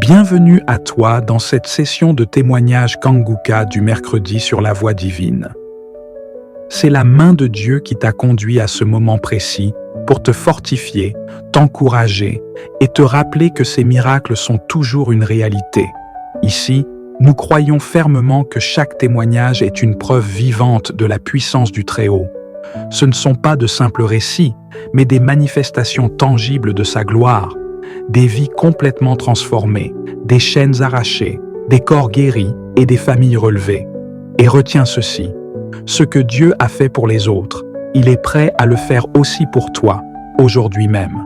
Bienvenue à toi dans cette session de témoignage Kanguka du mercredi sur la voie divine. C'est la main de Dieu qui t'a conduit à ce moment précis pour te fortifier, t'encourager et te rappeler que ces miracles sont toujours une réalité. Ici, nous croyons fermement que chaque témoignage est une preuve vivante de la puissance du Très-Haut. Ce ne sont pas de simples récits, mais des manifestations tangibles de sa gloire, des vies complètement transformées, des chaînes arrachées, des corps guéris et des familles relevées. Et retiens ceci, ce que Dieu a fait pour les autres, il est prêt à le faire aussi pour toi, aujourd'hui même.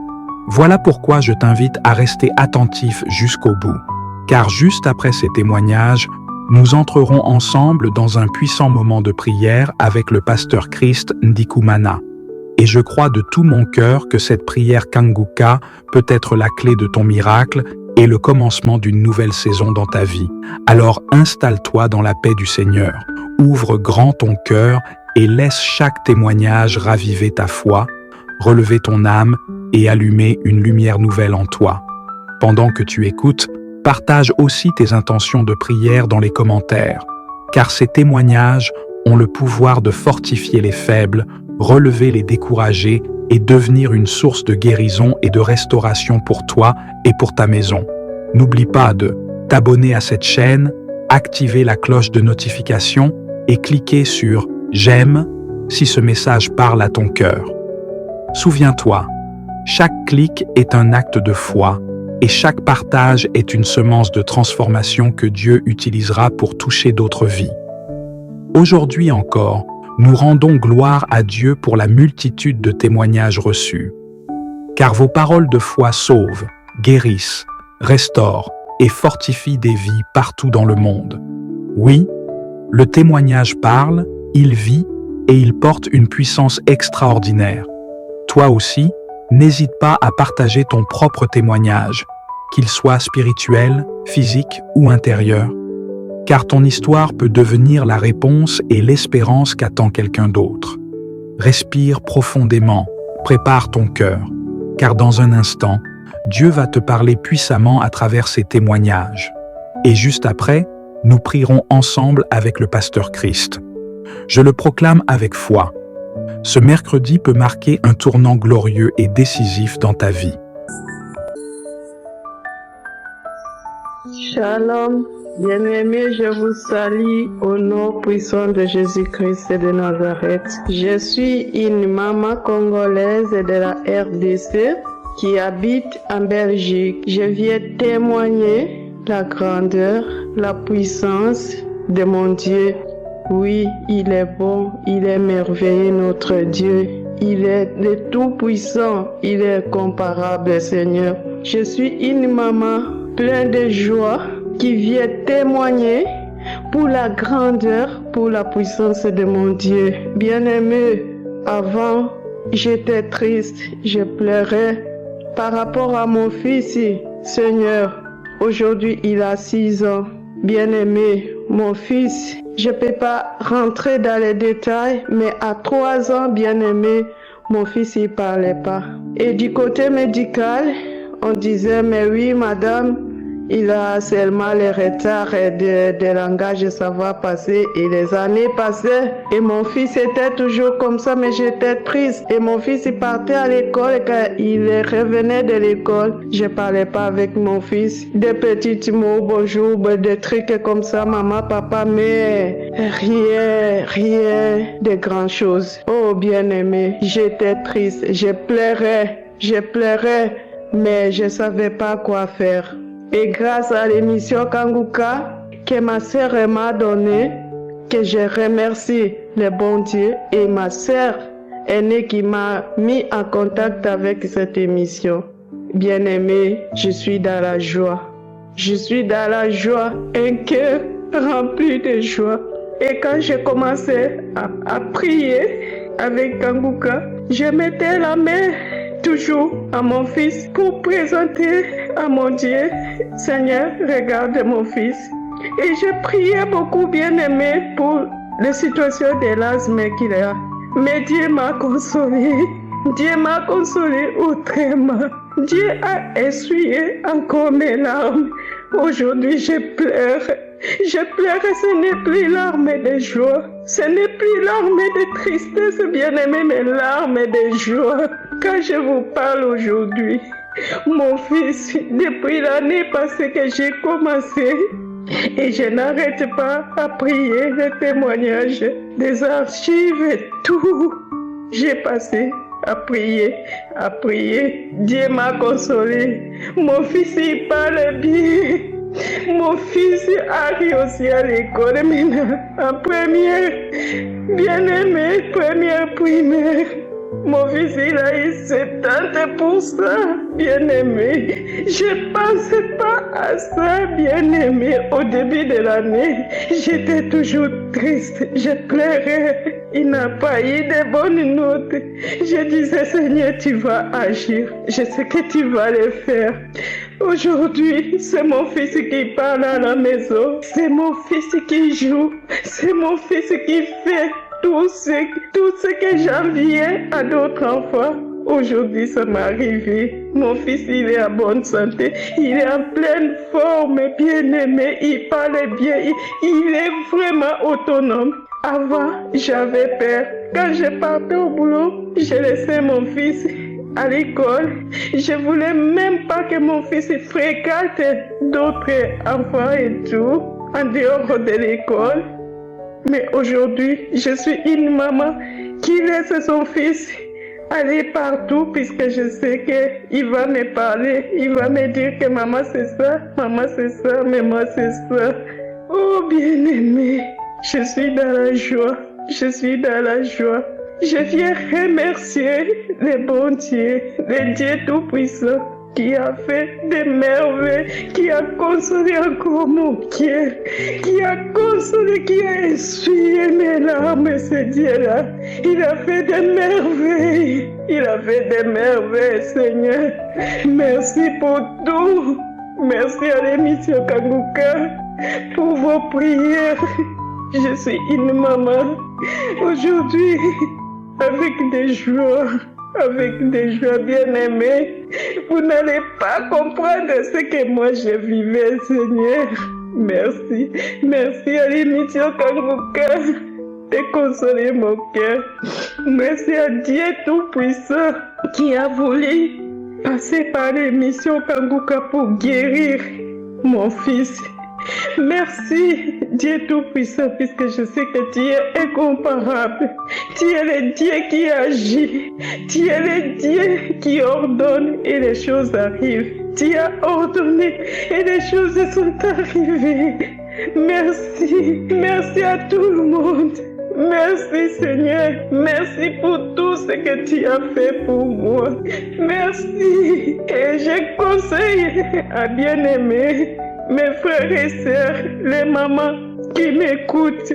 Voilà pourquoi je t'invite à rester attentif jusqu'au bout, car juste après ces témoignages, nous entrerons ensemble dans un puissant moment de prière avec le pasteur Christ Ndikumana. Et je crois de tout mon cœur que cette prière Kanguka peut être la clé de ton miracle et le commencement d'une nouvelle saison dans ta vie. Alors installe-toi dans la paix du Seigneur, ouvre grand ton cœur et laisse chaque témoignage raviver ta foi, relever ton âme et allumer une lumière nouvelle en toi. Pendant que tu écoutes, partage aussi tes intentions de prière dans les commentaires, car ces témoignages ont le pouvoir de fortifier les faibles, relever les découragés et devenir une source de guérison et de restauration pour toi et pour ta maison. N'oublie pas de t'abonner à cette chaîne, activer la cloche de notification et cliquer sur « J'aime » si ce message parle à ton cœur. Souviens-toi, chaque clic est un acte de foi et chaque partage est une semence de transformation que Dieu utilisera pour toucher d'autres vies. Aujourd'hui encore, nous rendons gloire à Dieu pour la multitude de témoignages reçus. Car vos paroles de foi sauvent, guérissent, restaurent et fortifient des vies partout dans le monde. Oui, le témoignage parle, il vit et il porte une puissance extraordinaire. Toi aussi, n'hésite pas à partager ton propre témoignage, qu'il soit spirituel, physique ou intérieur. Car ton histoire peut devenir la réponse et l'espérance qu'attend quelqu'un d'autre. Respire profondément, prépare ton cœur, car dans un instant, Dieu va te parler puissamment à travers ses témoignages. Et juste après, nous prierons ensemble avec le pasteur Christ. Je le proclame avec foi. Ce mercredi peut marquer un tournant glorieux et décisif dans ta vie. Shalom. Bien-aimés, je vous salue au nom puissant de Jésus-Christ de Nazareth. Je suis une maman congolaise de la RDC qui habite en Belgique. Je viens témoigner la grandeur, la puissance de mon Dieu. Oui, il est bon, il est merveilleux, notre Dieu. Il est le Tout-Puissant, il est comparable, Seigneur. Je suis une maman pleine de joie qui vient témoigner pour la grandeur, pour la puissance de mon Dieu. Bien-aimé, avant, j'étais triste, je pleurais par rapport à mon fils. Seigneur, aujourd'hui, il a 6 ans. Bien-aimé, mon fils, je ne peux pas rentrer dans les détails, mais à 3 ans, bien-aimé, mon fils, il ne parlait pas. Et du côté médical, on disait, mais oui, madame, il a seulement les retards de langage, ça va passer. Et les années passaient. Et mon fils était toujours comme ça, mais j'étais triste. Et mon fils, il partait à l'école. Et quand il revenait de l'école, je parlais pas avec mon fils. Des petits mots, bonjour, des trucs comme ça, maman, papa, mais rien de grand chose. Oh, bien-aimé, j'étais triste. Je pleurais, mais je savais pas quoi faire. Et grâce à l'émission Kanguka que ma sœur m'a donnée, que je remercie le bon Dieu et ma sœur aînée qui m'a mis en contact avec cette émission. Bien-aimé, je suis dans la joie. Je suis dans la joie, un cœur rempli de joie. Et quand j'ai commencé à prier avec Kanguka, je mettais la main toujours à mon fils pour présenter à mon Dieu, Seigneur, regarde mon fils. Et je priais beaucoup, bien-aimé, pour la situation de l'asthme qu'il a. Mais Dieu m'a consolé. Dieu m'a consolé autrement. Dieu a essuyé encore mes larmes Aujourd'hui, je pleure. Je pleure et ce n'est plus larmes de joie. Ce n'est plus larmes de tristesse, bien-aimé, mais larmes de joie. Quand je vous parle aujourd'hui, mon fils, depuis l'année passée que j'ai commencé, et je n'arrête pas à prier les témoignages, des archives et tout. J'ai passé à prier. Dieu m'a consolé. Mon fils, il parle bien. Mon fils a réussi à l'école maintenant, en première, bien-aimé, première primaire. Mon fils, il a eu 70%, bien-aimé. Je pensais pas à ça, bien-aimé. Au début de l'année, j'étais toujours triste. Je pleurais. Il n'a pas eu de bonnes notes. Je disais, Seigneur, tu vas agir. Je sais que tu vas le faire. Aujourd'hui, c'est mon fils qui parle à la maison. C'est mon fils qui joue. C'est mon fils qui fait tout ce que j'enviais à d'autres enfants. Aujourd'hui, ça m'est arrivé. Mon fils, il est en bonne santé. Il est en pleine forme, bien-aimé. Il parle bien. Il est vraiment autonome. Avant, j'avais peur. Quand je partais au boulot, je laissais mon fils à l'école. Je voulais même pas que mon fils fréquente d'autres enfants et tout, en dehors de l'école. Mais aujourd'hui, je suis une maman qui laisse son fils aller partout puisque je sais qu'il va me parler. Il va me dire que maman c'est ça, maman c'est ça, maman c'est ça. Oh bien-aimé, je suis dans la joie, je suis dans la joie. Je viens remercier le bon Dieu, le Dieu Tout-Puissant, qui a fait des merveilles, qui a consolé encore mon cœur, qui a consolé, qui a essuyé mes larmes, ce Dieu-là. Il a fait des merveilles, il a fait des merveilles, Seigneur. Merci pour tout. Merci à l'émission Kanguka pour vos prières. Je suis une maman aujourd'hui avec des joies bien-aimées. Vous n'allez pas comprendre ce que moi je vivais, Seigneur. Merci. Merci à l'émission Kanguka de consoler mon cœur. Merci à Dieu Tout-Puissant qui a voulu passer par l'émission Kanguka pour guérir mon fils. Merci Dieu Tout-Puissant puisque je sais que tu es incomparable. Tu es le Dieu qui agit. Tu es le Dieu qui ordonne et les choses arrivent. Tu as ordonné et les choses sont arrivées. Merci. Merci à tout le monde. Merci Seigneur. Merci pour tout ce que tu as fait pour moi. Merci. Et je conseille à bien-aimer mes frères et sœurs, les mamans qui m'écoutent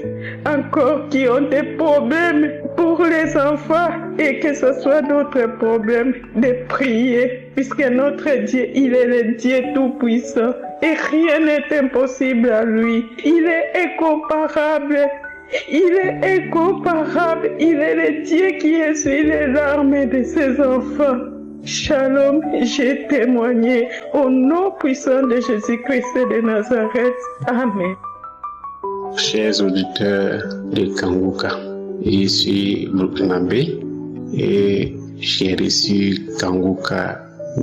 encore, qui ont des problèmes pour les enfants et que ce soit d'autres problèmes, de prier, puisque notre Dieu, il est le Dieu Tout-Puissant et rien n'est impossible à lui. Il est incomparable. Il est incomparable. Il est le Dieu qui essuie les larmes de ses enfants. Shalom, j'ai témoigné au nom puissant de Jésus-Christ de Nazareth. Amen. Chers auditeurs de Kanguka, je suis burkinabé et j'ai reçu Kanguka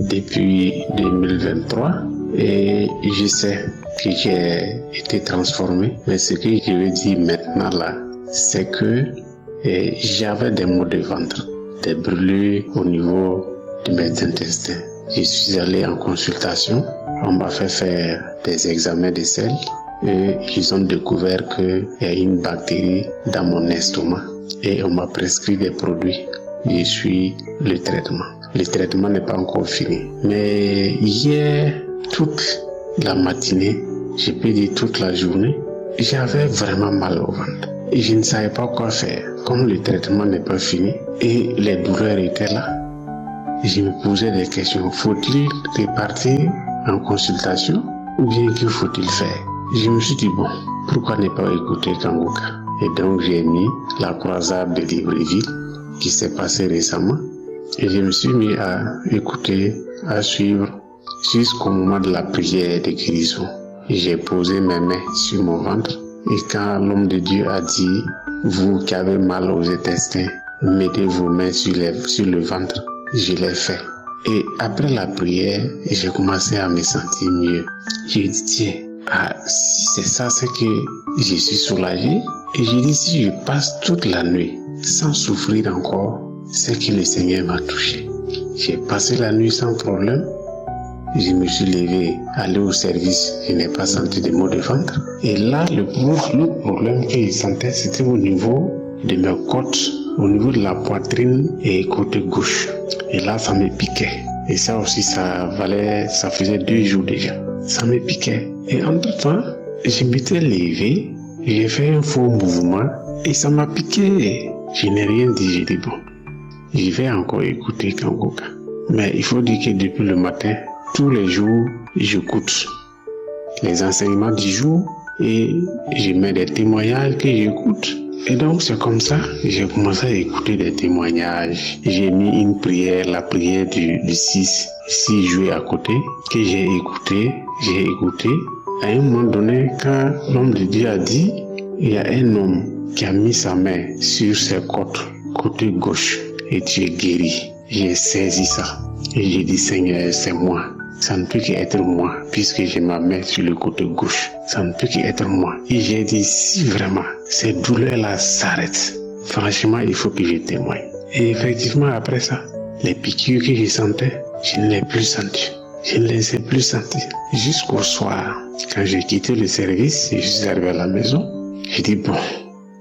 depuis 2023 et je sais que j'ai été transformé. Mais ce que je veux dire maintenant là, c'est que j'avais des maux de ventre, des brûlures au niveau de mes intestins. Je suis allé en consultation, on m'a fait faire des examens de sel et ils ont découvert qu'il y a une bactérie dans mon estomac et on m'a prescrit des produits. Je suis le traitement. Le traitement n'est pas encore fini. Mais hier, toute la matinée, je peux dire toute la journée, j'avais vraiment mal au ventre. Et je ne savais pas quoi faire. Comme le traitement n'est pas fini et les douleurs étaient là, je me posais des questions. Faut-il repartir en consultation ou bien que faut-il faire? Je me suis dit, bon, pourquoi ne pas écouter Kanguka? Et donc j'ai mis la croisade de Libreville qui s'est passée récemment et je me suis mis à écouter, à suivre jusqu'au moment de la prière de guérison. j'ai posé mes mains sur mon ventre. Et quand l'homme de Dieu a dit, vous qui avez mal aux intestins, mettez vos mains sur le ventre, je l'ai fait. Et après la prière, j'ai commencé à me sentir mieux. J'ai dit, tiens, si c'est ça, c'est que je suis soulagé. Et j'ai dit, si je passe toute la nuit sans souffrir encore, c'est que le Seigneur m'a touché. J'ai passé la nuit sans problème. Je me suis levé, allé au service, je n'ai pas senti de maux de ventre. Et là, le problème que je sentais, c'était au niveau de mes côtes, au niveau de la poitrine et côté gauche. Et là, ça me piquait. Et ça aussi, ça faisait 2 jours déjà. Ça me piquait. Et entre-temps, je m'étais levé, j'ai fait un faux mouvement et ça m'a piqué. Je n'ai rien dit, j'ai dit bon, je vais encore écouter Kanguka. Mais il faut dire que depuis le matin, tous les jours, j'écoute les enseignements du jour et je mets des témoignages que j'écoute. Et donc c'est comme ça, j'ai commencé à écouter des témoignages. J'ai mis une prière, la prière du 6 jouer à côté, que j'ai écouté. À un moment donné, quand l'homme de Dieu a dit, il y a un homme qui a mis sa main sur ses côtes, côté gauche, et tu es guéri. J'ai saisi ça. Et j'ai dit, Seigneur, c'est moi. Ça ne peut qu'être moi, puisque j'ai ma main sur le côté gauche. Ça ne peut qu'être moi. Et j'ai dit, si vraiment ces douleurs-là s'arrêtent, franchement, il faut que je témoigne. Et effectivement, après ça, les piqûres que je sentais, je ne les ai plus senties. Je ne les ai plus senties. Jusqu'au soir, quand j'ai quitté le service et je suis arrivé à la maison, j'ai dit, bon,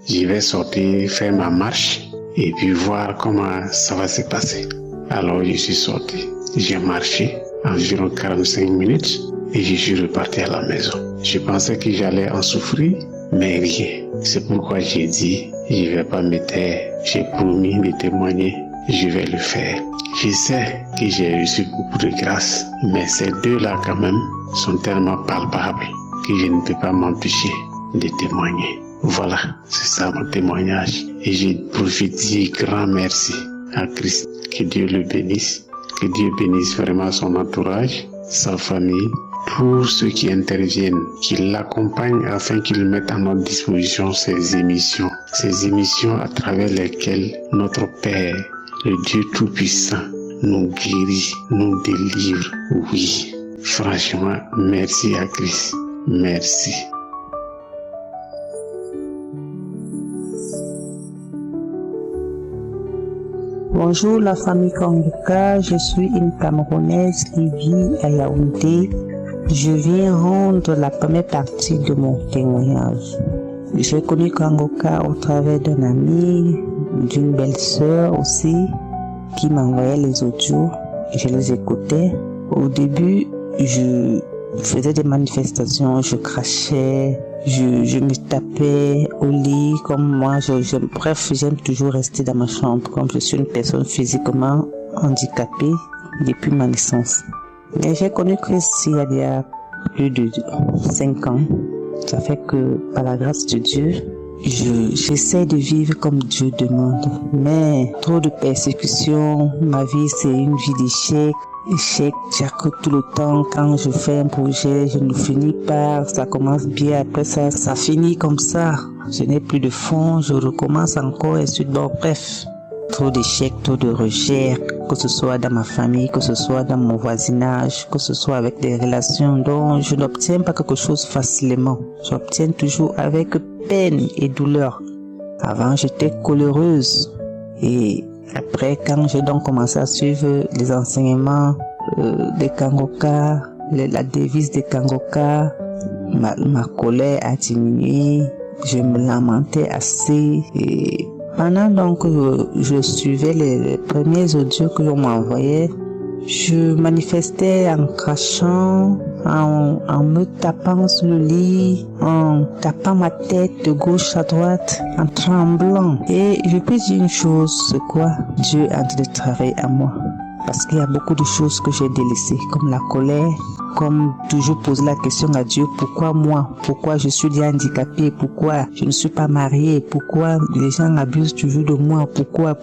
je vais sortir, faire ma marche et puis voir comment ça va se passer. Alors, je suis sorti. J'ai marché environ 45 minutes et je suis reparti à la maison. Je pensais que j'allais en souffrir, mais rien. C'est pourquoi j'ai dit, je ne vais pas me taire. J'ai promis de témoigner, je vais le faire. Je sais que j'ai reçu beaucoup de grâce, mais ces deux-là quand même sont tellement palpables que je ne peux pas m'empêcher de témoigner. Voilà, c'est ça mon témoignage. Et je profite de dire grand merci à Christ. Que Dieu le bénisse. Que Dieu bénisse vraiment son entourage, sa famille, tous ceux qui interviennent, qui l'accompagnent afin qu'ils mettent à notre disposition ces émissions à travers lesquelles notre Père, le Dieu Tout-Puissant, nous guérit, nous délivre. Oui, franchement, merci à Christ. Merci. Bonjour la famille Kanguka, je suis une Camerounaise qui vit à Yaoundé. Je viens rendre la première partie de mon témoignage. J'ai connu Kanguka au travers d'un ami, d'une belle-sœur aussi, qui m'envoyait les audios et je les écoutais. Au début, je faisais des manifestations, je crachais, je me tapais au lit, comme moi, bref, j'aime toujours rester dans ma chambre, comme je suis une personne physiquement handicapée depuis ma naissance. Et j'ai connu Christ il y a plus de 5 ans. Ça fait que, par la grâce de Dieu, j'essaie de vivre comme Dieu demande. Mais trop de persécutions, ma vie c'est une vie d'échec. J'accroche tout le temps. Quand je fais un projet, je ne finis pas. Ça commence bien, après ça finit comme ça. Je n'ai plus de fonds, je recommence encore et suite. Bon, bref, trop d'échecs, trop de rejets, que ce soit dans ma famille, que ce soit dans mon voisinage, que ce soit avec des relations dont je n'obtiens pas quelque chose facilement. J'obtiens toujours avec peine et douleur. Avant, j'étais coléreuse et après, quand j'ai donc commencé à suivre les enseignements des Kanguka, la devise des Kanguka, ma colère a diminué, je me lamentais assez. Et pendant donc je suivais les premiers audios que l'on m'envoyait, je manifestais en crachant, en me tapant sur le lit, en tapant ma tête de gauche à droite, en tremblant. Et je peux dire une chose, c'est quoi? Dieu est en train de travailler à moi. parce qu'il y a beaucoup de choses que j'ai délaissées, comme la colère, comme toujours poser la question à Dieu, pourquoi moi? Pourquoi je suis déjà handicapée? Pourquoi je ne suis pas mariée? Pourquoi les gens abusent toujours de moi? Pourquoi?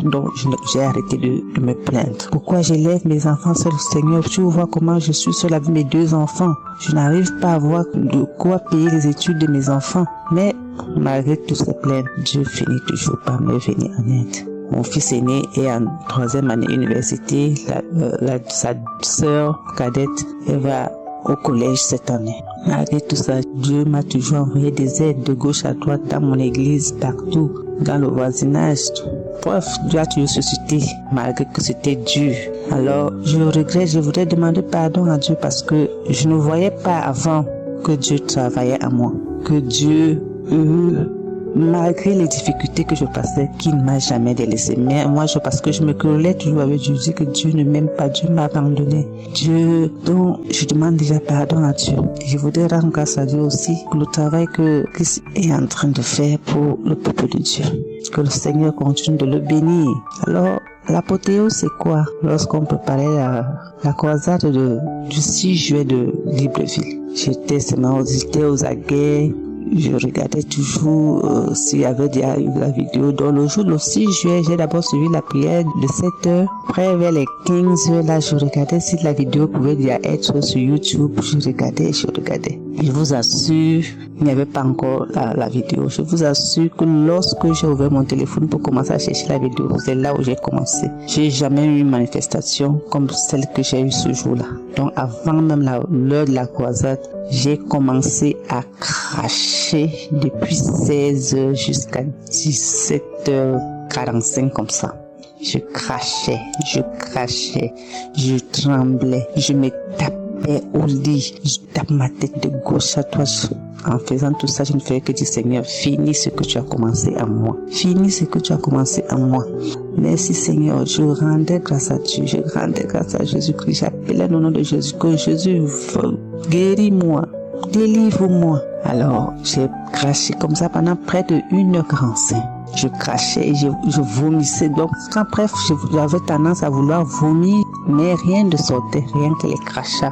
Donc, j'ai arrêté de me plaindre. Pourquoi j'élève mes enfants seuls, Seigneur? Tu vois comment je suis seule avec mes 2 enfants. Je n'arrive pas à voir de quoi payer les études de mes enfants. Mais, malgré toutes ces plaintes, Dieu finit toujours par me venir en aide. Mon fils aîné est en 3e année université. Sa sœur cadette, elle va au collège cette année. Malgré tout ça, Dieu m'a toujours envoyé des aides de gauche à droite dans mon église, partout, dans le voisinage. Bref, Dieu a toujours suscité, malgré que c'était dur. Alors, je regrette, je voudrais demander pardon à Dieu parce que je ne voyais pas avant que Dieu travaillait à moi, que Dieu malgré les difficultés que je passais, qu'il ne m'a jamais délaissé. Mais moi, parce que je me querellais toujours avec Dieu, je dis que Dieu ne m'aime pas, Dieu m'a abandonné. Donc, je demande déjà pardon à Dieu. Et je voudrais rendre grâce à Dieu aussi pour le travail que Christ est en train de faire pour le peuple de Dieu. Que le Seigneur continue de le bénir. Alors, l'apothéose, c'est quoi? Lorsqu'on peut parler de la croisade du 6 juillet de Libreville. J'étais aux aguets. Je regardais toujours s'il y avait déjà eu la vidéo. Dans le jour le 6 juillet, j'ai d'abord suivi la prière de 7h. Après, vers les 15h, là, je regardais si la vidéo pouvait déjà être sur YouTube. Je regardais. Je vous assure, il n'y avait pas encore la vidéo. Je vous assure que lorsque j'ai ouvert mon téléphone pour commencer à chercher la vidéo, c'est là où j'ai commencé. J'ai jamais eu une manifestation comme celle que j'ai eue ce jour-là. Donc, avant même l'heure de la croisade, j'ai commencé à cracher depuis 16h jusqu'à 17h45 comme ça. Je crachais, je tremblais, je me tapais au lit, je tape ma tête de gauche à droite. En faisant tout ça, je ne faisais que dire, Seigneur, finis ce que tu as commencé à moi. Merci Seigneur, je rendais grâce à Dieu, je rendais grâce à Jésus-Christ. J'appelais le nom de Jésus, que Jésus guéris-moi, délivre-moi. Alors, j'ai craché comme ça pendant près de 1h45. Je crachais et je vomissais. Donc, bref, j'avais tendance à vouloir vomir, mais rien ne sortait, rien que les crachats.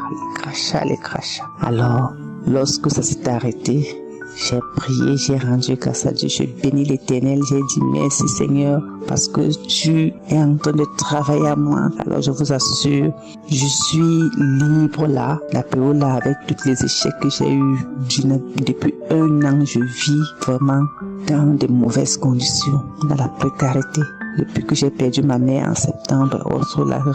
Alors, lorsque ça s'est arrêté, j'ai prié, j'ai rendu grâce à Dieu, j'ai béni l'Éternel, j'ai dit merci Seigneur, parce que tu es en train de travailler à moi. Alors je vous assure, je suis libre là, la période là, avec tous les échecs que j'ai eu depuis 1 an, je vis vraiment dans de mauvaises conditions, dans la précarité. Depuis que j'ai perdu ma mère en septembre,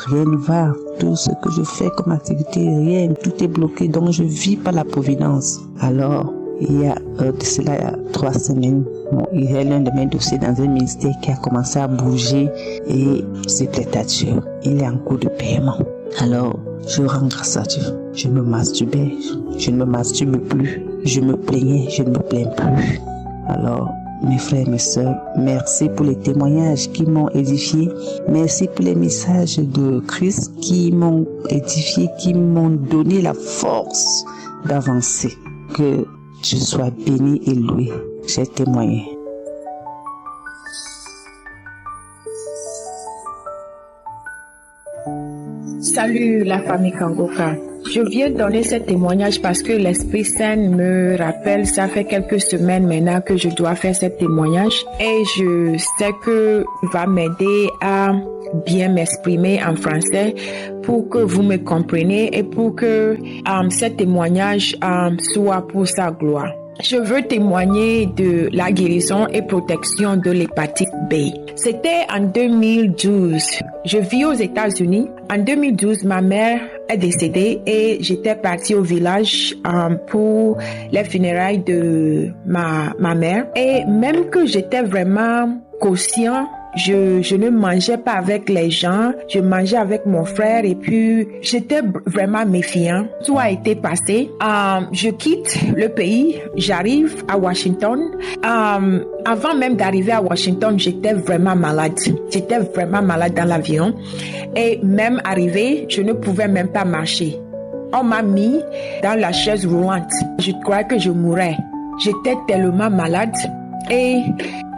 rien ne va. Tout ce que je fais comme activité, rien, tout est bloqué. Donc je vis par la providence. Alors, il y a de cela 3 semaines, il y a l'un de mes dossiers dans un ministère qui a commencé à bouger et c'était à Dieu. Il est en cours de paiement. Alors, je rends grâce à Dieu. Je me masturbais, je ne me masturbe plus. Je me plaignais, je ne me plains plus. Alors, mes frères et mes sœurs, merci pour les témoignages qui m'ont édifié. Merci pour les messages de Christ qui m'ont édifié, qui m'ont donné la force d'avancer. Que Dieu soit béni et loué. J'ai témoigné. Salut la famille Kangoka. Je viens donner ce témoignage parce que l'Esprit Saint me rappelle, ça fait quelques semaines maintenant que je dois faire ce témoignage et je sais que va m'aider à bien m'exprimer en français pour que vous me compreniez et pour que ce témoignage soit pour sa gloire. Je veux témoigner de la guérison et protection de l'hépatite B. C'était en 2012. Je vis aux États-Unis. En 2012, ma mère est décédée et j'étais partie au village pour les funérailles de ma mère. Et même que j'étais vraiment conscient, je ne mangeais pas avec les gens, je mangeais avec mon frère et puis j'étais vraiment méfiant. Tout a été passé. Je quitte le pays, j'arrive à Washington. Avant même d'arriver à Washington, j'étais vraiment malade. J'étais vraiment malade dans l'avion et même arrivé, je ne pouvais même pas marcher. On m'a mis dans la chaise roulante. Je croyais que je mourrais. J'étais tellement malade et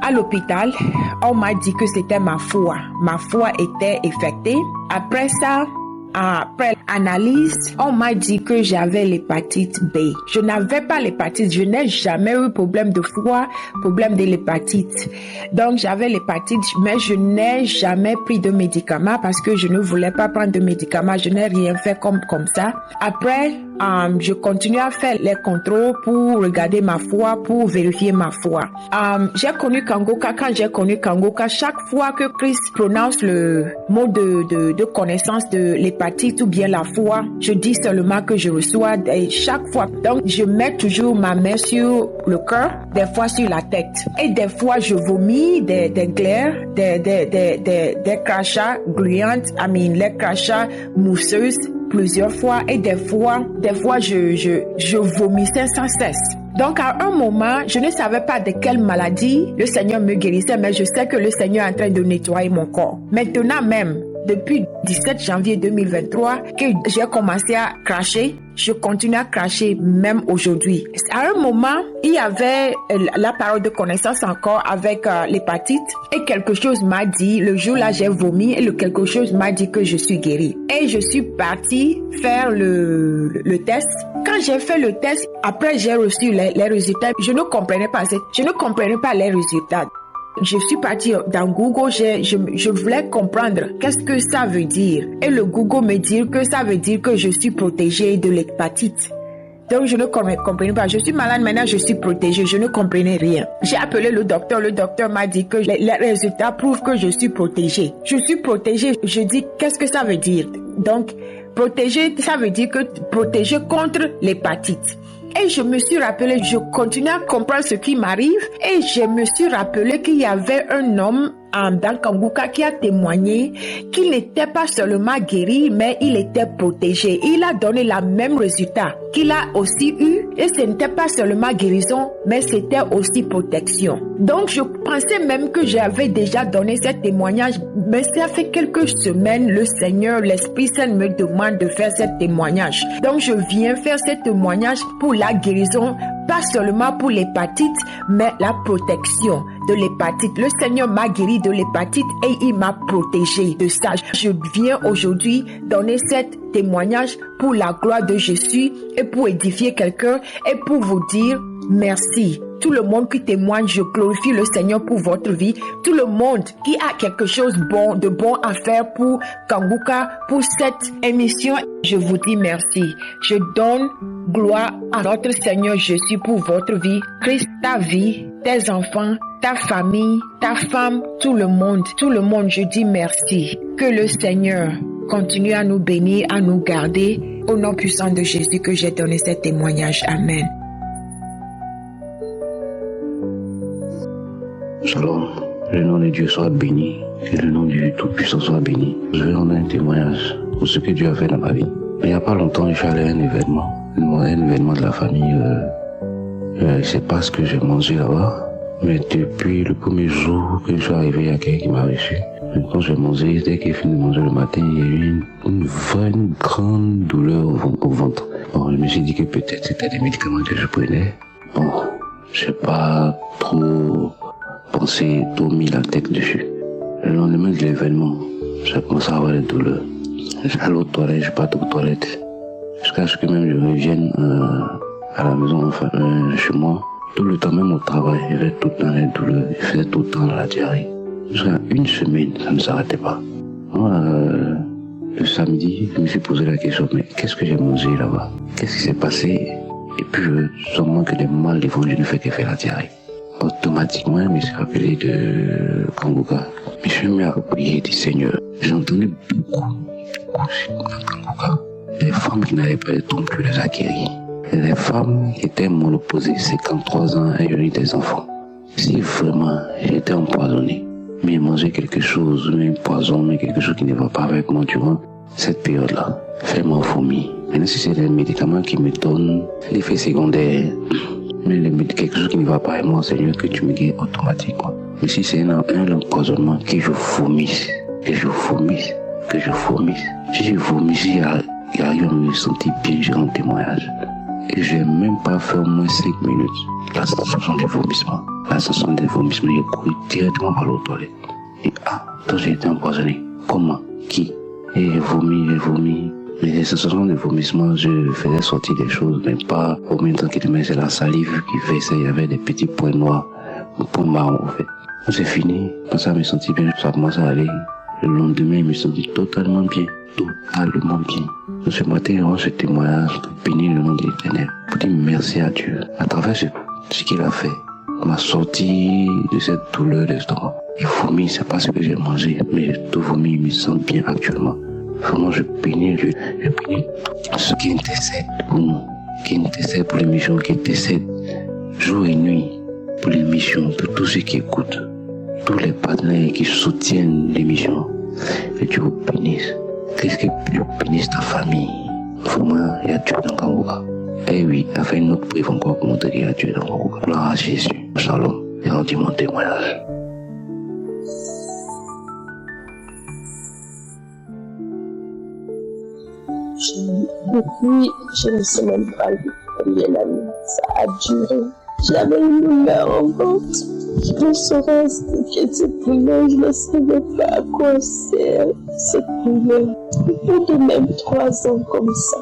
à l'hôpital, on m'a dit que c'était ma foi. Ma foi était affectée après ça, après analyse, on m'a dit que j'avais l'hépatite B. Je n'avais pas l'hépatite, je n'ai jamais eu problème de foie, problème de l'hépatite. Donc j'avais l'hépatite, mais je n'ai jamais pris de médicaments parce que je ne voulais pas prendre de médicaments, je n'ai rien fait comme ça. Après, je continue à faire les contrôles pour regarder ma foi, pour vérifier ma foi. J'ai connu Kangoka. Quand j'ai connu Kangoka, chaque fois que Christ prononce le mot de connaissance de l'hépatite ou bien la foi, je dis seulement que je reçois et chaque fois. Donc, je mets toujours ma main sur le cœur, des fois sur la tête. Et des fois, je vomis des glaires, des crachats gluantes, les crachats mousseuses plusieurs fois. Et des fois, je vomissais sans cesse. Donc, à un moment, je ne savais pas de quelle maladie le Seigneur me guérissait, mais je sais que le Seigneur est en train de nettoyer mon corps. Maintenant même, depuis 17 janvier 2023, que j'ai commencé à cracher, je continue à cracher même aujourd'hui. À un moment, il y avait la parole de connaissance encore avec l'hépatite et quelque chose m'a dit, le jour-là j'ai vomi et quelque chose m'a dit que je suis guérie. Et je suis partie faire le test. Quand j'ai fait le test, après j'ai reçu les résultats, je ne comprenais pas les résultats. Je suis partie dans Google, je voulais comprendre qu'est-ce que ça veut dire. Et le Google me dit que ça veut dire que je suis protégée de l'hépatite. Donc je ne comprenais pas. Je suis malade maintenant, je suis protégée, je ne comprenais rien. J'ai appelé le docteur m'a dit que les résultats prouvent que je suis protégée. Je suis protégée, je dis qu'est-ce que ça veut dire. Donc protégée, ça veut dire que protégée contre l'hépatite. Et je me suis rappelé, je continue à comprendre ce qui m'arrive et je me suis rappelé qu'il y avait un homme dans Kanguka qui a témoigné qu'il n'était pas seulement guéri, mais il était protégé. Il a donné le même résultat qu'il a aussi eu et ce n'était pas seulement guérison, mais c'était aussi protection. Donc je pensais même que j'avais déjà donné ce témoignage, mais ça fait quelques semaines, le Seigneur, l'Esprit Saint me demande de faire ce témoignage. Donc je viens faire ce témoignage pour la guérison, pas seulement pour l'hépatite, mais la protection de l'hépatite. Le Seigneur m'a guéri de l'hépatite et il m'a protégé de ça. Je viens aujourd'hui donner ce témoignage pour la gloire de Jésus et pour édifier quelqu'un et pour vous dire merci. Tout le monde qui témoigne, je glorifie le Seigneur pour votre vie. Tout le monde qui a quelque chose de bon à faire pour Kanguka, pour cette émission, je vous dis merci. Je donne gloire à notre Seigneur Jésus pour votre vie. Christ, ta vie, tes enfants, ta famille, ta femme, tout le monde, je dis merci. Que le Seigneur continue à nous bénir, à nous garder. Au nom puissant de Jésus que j'ai donné ce témoignage. Amen. Shalom, le nom de Dieu soit béni, que le nom du Tout-Puissant soit béni. Je vais rendre un témoignage pour ce que Dieu a fait dans ma vie. Il n'y a pas longtemps, je suis allé à un événement de la famille. Je ne sais pas ce que j'ai mangé là-bas, mais depuis le premier jour que je suis arrivé, il y a quelqu'un qui m'a reçu. Et quand j'ai mangé, dès qu'il finit de manger le matin, il y a eu une grande douleur au ventre. Bon, je me suis dit que peut-être c'était des médicaments que je prenais. Bon, je n'ai pas trop pensé, trop mis la tête dessus. Le lendemain de l'événement, j'ai commencé à avoir des douleurs. J'allais aux toilettes, je partais aux toilettes. Jusqu'à ce que même je revienne à la maison, enfin chez moi. Tout le temps, même au travail, il y avait tout le temps les douleurs, il faisait tout le temps la diarrhée. Jusqu'à une semaine, ça ne s'arrêtait pas. Le samedi, je me suis posé la question, mais qu'est-ce que j'ai mangé là-bas? Qu'est-ce qui s'est passé? Et puis, sûrement que les mal des ventres, je ne fais que faire la diarrhée. Automatiquement, je me suis rappelé de Kanguka. Je me suis mis à prier du Seigneur. J'entendais beaucoup dans Kanguka. Les femmes qui n'avaient pas de trompes, je les acquéris. Les femmes qui étaient monoposées, 53 ans, et eu des enfants. Si vraiment j'étais empoisonné, mais manger quelque chose, mais un poison, mais quelque chose qui ne va pas avec moi durant cette période-là, fais-moi vomir. Maintenant, si c'est des médicaments qui me donnent l'effet secondaire, mais quelque chose qui ne va pas avec moi, Seigneur, que tu me guéris automatiquement. Mais si c'est un empoisonnement, que je vomisse. Si je vomisse, il y a rien à me sentir bien, j'ai un témoignage. Et j'ai même pas fait au moins 5 minutes. La sensation des vomissements, j'ai couru directement vers l'autre toilette. Et toi j'ai été empoisonné. Comment? Qui? Et j'ai vomi. Mais les sensations de vomissement, je faisais sortir des choses, mais pas vomir tranquillement, c'est la salive qui faisait, il y avait des petits points noirs, des points marrons en fait. C'est fini, quand ça me sentit bien, ça commence à aller. Le lendemain, je me sentis totalement bien. Ce matin, on se témoignage pour bénir le nom de l'Éternel, pour dire merci à Dieu. À travers ce qu'il a fait, on m'a sorti de cette douleur d'estomac. Et vomi, c'est pas ce que j'ai mangé, mais tout vomi, je me sens bien actuellement. Vraiment, je bénis Dieu. Je bénis ceux qui intercèdent pour nous, qui intercèdent pour l'émission, qui intercèdent jour et nuit pour l'émission, pour tous ceux qui écoutent, tous les partenaires qui soutiennent l'émission. Que Dieu vous bénisse. Qu'est-ce que Dieu bénisse ta famille? Vraiment, il y a Dieu dans Kangouka. Eh oui, afin une autre prive encore pour montrer qu'il y a Dieu dans Kangouka. Gloire à Jésus. Shalom. Et rendu mon témoignage. Depuis, je ne sais même pas combien d'années ça a duré. J'avais une douleur en ventre. Je ne saurais expliquer cette douleur. Je ne savais pas à quoi sert cette douleur. Plus de même 3 ans comme ça.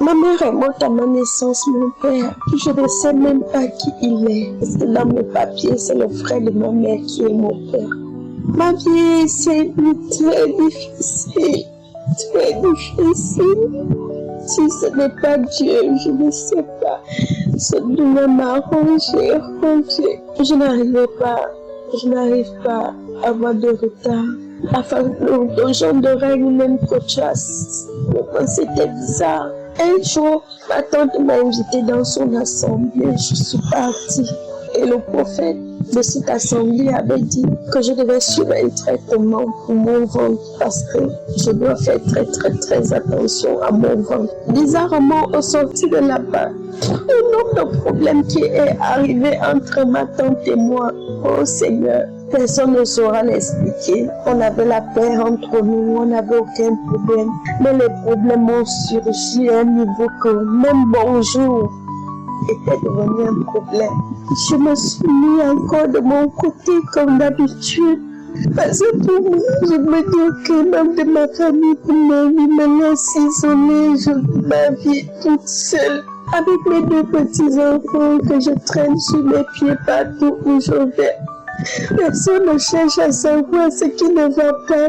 Ma mère est morte à ma naissance, mon père. Je ne sais même pas qui il est. Parce que dans mes papiers, c'est le frère de ma mère qui est mon père. Ma vie, c'est très difficile. Très difficile. Si ce n'est pas Dieu, je ne sais pas. Ce douleur m'a rongé. Je n'arrive pas à avoir de retard. Enfin, le genre de règles, même coachas. C'était bizarre. Un jour, ma tante m'a invité dans son assemblée. Je suis partie. Et le prophète de cette assemblée avait dit que je devais suivre un traitement pour mon ventre parce que je dois faire très attention à mon ventre. Bizarrement, au sortir de là-bas, un nombre de problèmes qui est arrivé entre ma tante et moi, oh Seigneur, personne ne saura l'expliquer. On avait la paix entre nous, on n'avait aucun problème. Mais les problèmes ont surgi à un niveau que même bonjour était devenu un problème. Je me suis mis encore de mon côté comme d'habitude. Parce que pour moi, je me dis que même de ma famille, pour ma vie, me laisse isolée, je vis ma vie toute seule. Avec mes 2 petits-enfants que je traîne sur mes pieds partout où je vais. Personne ne cherche à savoir ce qui ne va pas.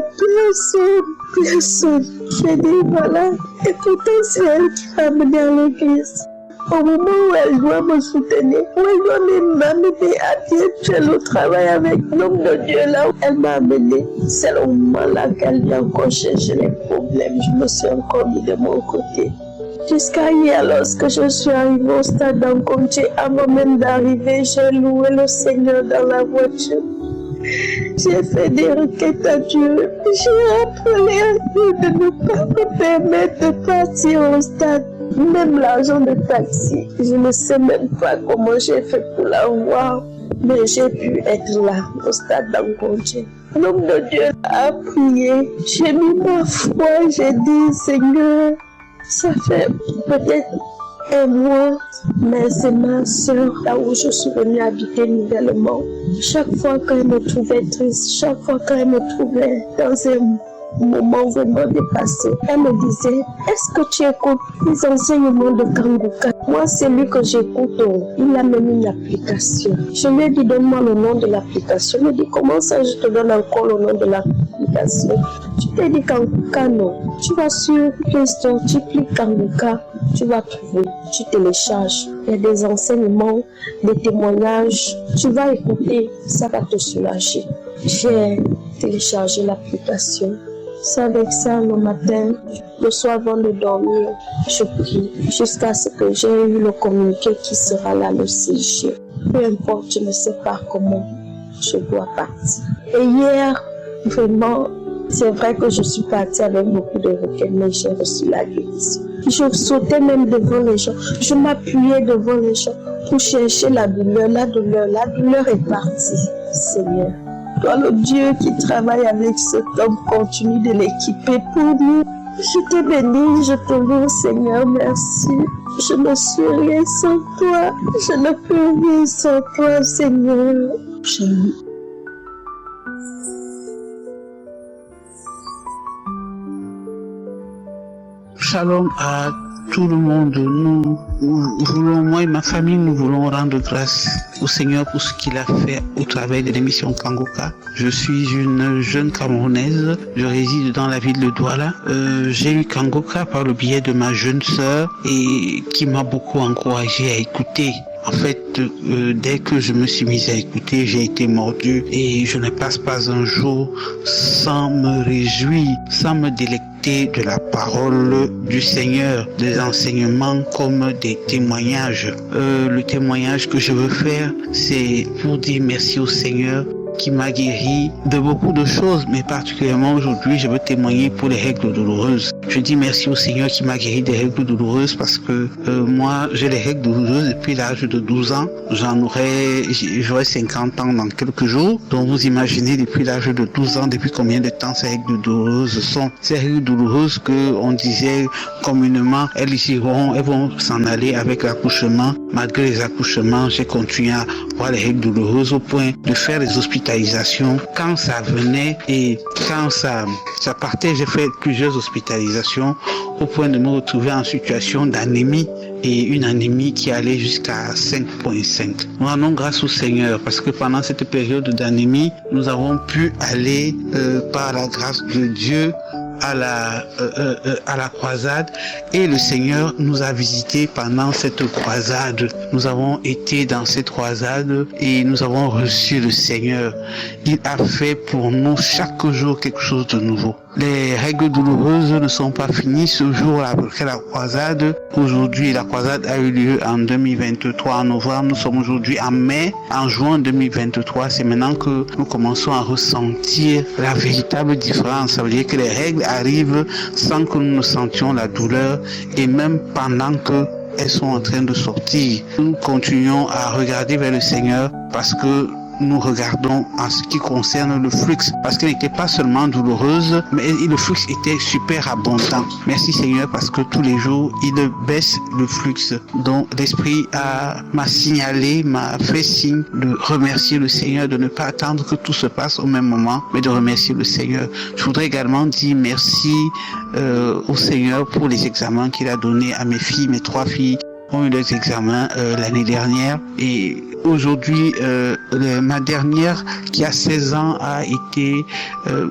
Personne. Je dis voilà. Et pourtant, c'est elle qui m'a amenée à l'église. Au moment où elle doit me soutenir, où elle doit m'amener à dire qu'elle au travail avec l'homme de Dieu, là où elle m'a amené, c'est le moment là qu'elle vient encore chercher les problèmes. Je me suis encore mis de mon côté. Jusqu'à hier, lorsque je suis arrivée au stade d'Ankonché, avant même d'arriver, j'ai loué le Seigneur dans la voiture. J'ai fait des requêtes à Dieu. J'ai appelé à Dieu de ne pas me permettre de partir au stade. Même l'argent de taxi, je ne sais même pas comment j'ai fait pour l'avoir. Mais j'ai pu être là, au stade d'Ankonché. L'homme de Dieu a prié. J'ai mis ma foi, j'ai dit, Seigneur, ça fait peut-être 1 mois, mais c'est ma soeur, là où je suis venue habiter nouvellement. Chaque fois qu'elle me trouvait triste, chaque fois qu'elle me trouvait dans un moment vraiment dépassé, elle me disait, est-ce que tu écoutes les enseignements de Kangouka? Moi, c'est lui que j'écoute. Il a même une application. Je lui ai dit, donne-moi le nom de l'application. Il me dit, comment ça, je te donne encore le nom de l'application? Tu t'es dit Kangouka, non. Tu vas sur Play Store, tu cliques Kangouka, tu vas trouver, tu télécharges. Il y a des enseignements, des témoignages. Tu vas écouter, ça va te soulager. J'ai téléchargé l'application. C'est avec ça le matin, le soir avant de dormir, je prie jusqu'à ce que j'ai eu le communiqué qui sera là le 6 juillet. Peu importe, je ne sais pas comment je dois partir. Et hier, vraiment, c'est vrai que je suis partie avec beaucoup de requêtes, mais j'ai reçu la guérison. Je sautais même devant les gens, je m'appuyais devant les gens pour chercher la douleur. La douleur est partie, Seigneur. Toi, le Dieu qui travaille avec cet homme, continue de l'équiper pour nous. Je te bénis, je te loue, Seigneur, merci. Je ne suis rien sans toi. Je ne peux rien sans toi, Seigneur. Shalom à tout le monde. Moi et ma famille, nous voulons rendre grâce au Seigneur pour ce qu'il a fait au travers de l'émission Kangoka. Je suis une jeune Camerounaise, je réside dans la ville de Douala. J'ai eu Kangoka par le biais de ma jeune sœur et qui m'a beaucoup encouragé à écouter. En fait, dès que je me suis mise à écouter, j'ai été mordu et je ne passe pas un jour sans me réjouir, sans me délecter de la parole du Seigneur, des enseignements comme des témoignages. Le témoignage que je veux faire, c'est pour dire merci au Seigneur qui m'a guéri de beaucoup de choses, mais particulièrement aujourd'hui, je veux témoigner pour les règles douloureuses. Je dis merci au Seigneur qui m'a guéri des règles douloureuses parce que moi, j'ai les règles douloureuses depuis l'âge de 12 ans. J'aurai 50 ans dans quelques jours. Donc vous imaginez depuis l'âge de 12 ans, depuis combien de temps ces règles douloureuses sont. Ces règles douloureuses que on disait communément, elles vont s'en aller avec l'accouchement. Malgré les accouchements, j'ai continué à voir les règles douloureuses au point de faire les hospitalisations. Quand ça venait et quand ça partait, j'ai fait plusieurs hospitalisations au point de me retrouver en situation d'anémie et une anémie qui allait jusqu'à 5,5. Nous rendons grâce au Seigneur parce que pendant cette période d'anémie, nous avons pu aller par la grâce de Dieu à la croisade et le Seigneur nous a visités pendant cette croisade. Nous avons été dans cette croisade et nous avons reçu le Seigneur. Il a fait pour nous chaque jour quelque chose de nouveau. Les règles douloureuses ne sont pas finies ce jour-là après la croisade. Aujourd'hui, la croisade a eu lieu en 2023, en novembre. Nous sommes aujourd'hui en mai. En juin 2023, c'est maintenant que nous commençons à ressentir la véritable différence. Ça veut dire que les règles arrivent sans que nous ne sentions la douleur et même pendant que elles sont en train de sortir. Nous continuons à regarder vers le Seigneur parce que nous regardons en ce qui concerne le flux, parce qu'elle n'était pas seulement douloureuse, mais le flux était super abondant. Merci Seigneur parce que tous les jours, il baisse le flux. Donc l'Esprit m'a signalé, m'a fait signe de remercier le Seigneur, de ne pas attendre que tout se passe au même moment, mais de remercier le Seigneur. Je voudrais également dire merci au Seigneur pour les examens qu'il a donnés à mes filles, mes 3 filles ont eu leurs examens l'année dernière et aujourd'hui ma dernière qui a 16 ans a été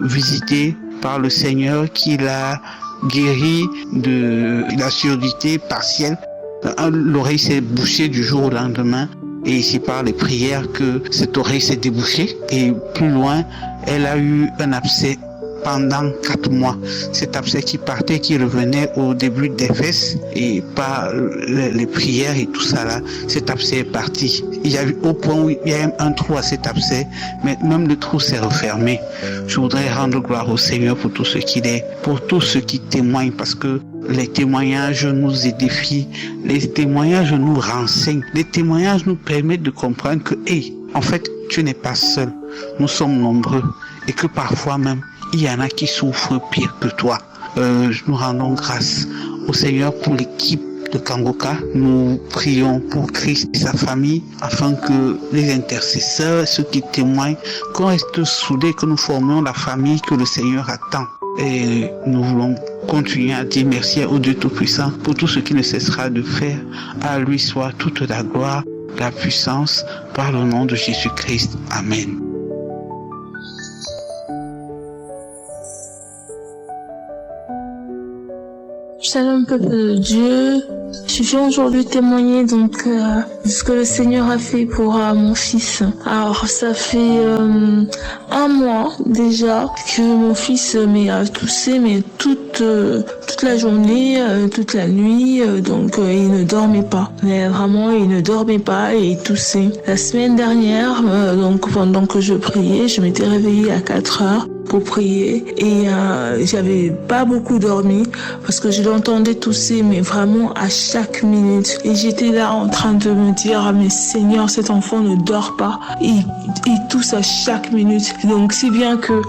visitée par le Seigneur qui l'a guérie de la surdité partielle. L'oreille s'est bouchée du jour au lendemain et c'est par les prières que cette oreille s'est débouchée et plus loin elle a eu un abcès pendant 4 mois. Cet abcès qui partait, qui revenait au début des fesses et par les prières et tout ça là, cet abcès est parti. Il y a eu au point où il y a un trou à cet abcès, mais même le trou s'est refermé. Je voudrais rendre gloire au Seigneur pour tout ce qu'il est, pour tout ce qui témoigne parce que les témoignages nous édifient, les témoignages nous renseignent, les témoignages nous permettent de comprendre que, en fait, tu n'es pas seul. Nous sommes nombreux et que parfois même, il y en a qui souffrent pire que toi. Nous rendons grâce au Seigneur pour l'équipe de Kangoka. Nous prions pour Christ et sa famille afin que les intercesseurs, ceux qui témoignent, qu'on reste soudés, que nous formions la famille que le Seigneur attend. Et nous voulons continuer à dire merci au Dieu Tout-Puissant pour tout ce qu'il ne cessera de faire. À lui soit toute la gloire, la puissance, par le nom de Jésus-Christ. Amen. Shalom peuple de Dieu, je viens aujourd'hui témoigner de ce que le Seigneur a fait pour mon fils. Alors ça fait 1 mois déjà que mon fils a toussé mais toute la journée, toute la nuit, il ne dormait pas. Mais vraiment il ne dormait pas et il toussait. La semaine dernière, pendant que je priais, je m'étais réveillée à 4 heures pour prier et j'avais pas beaucoup dormi parce que je l'entendais tousser mais vraiment à chaque minute et j'étais là en train de me dire mais Seigneur, cet enfant ne dort pas, il tousse à chaque minute, donc si bien que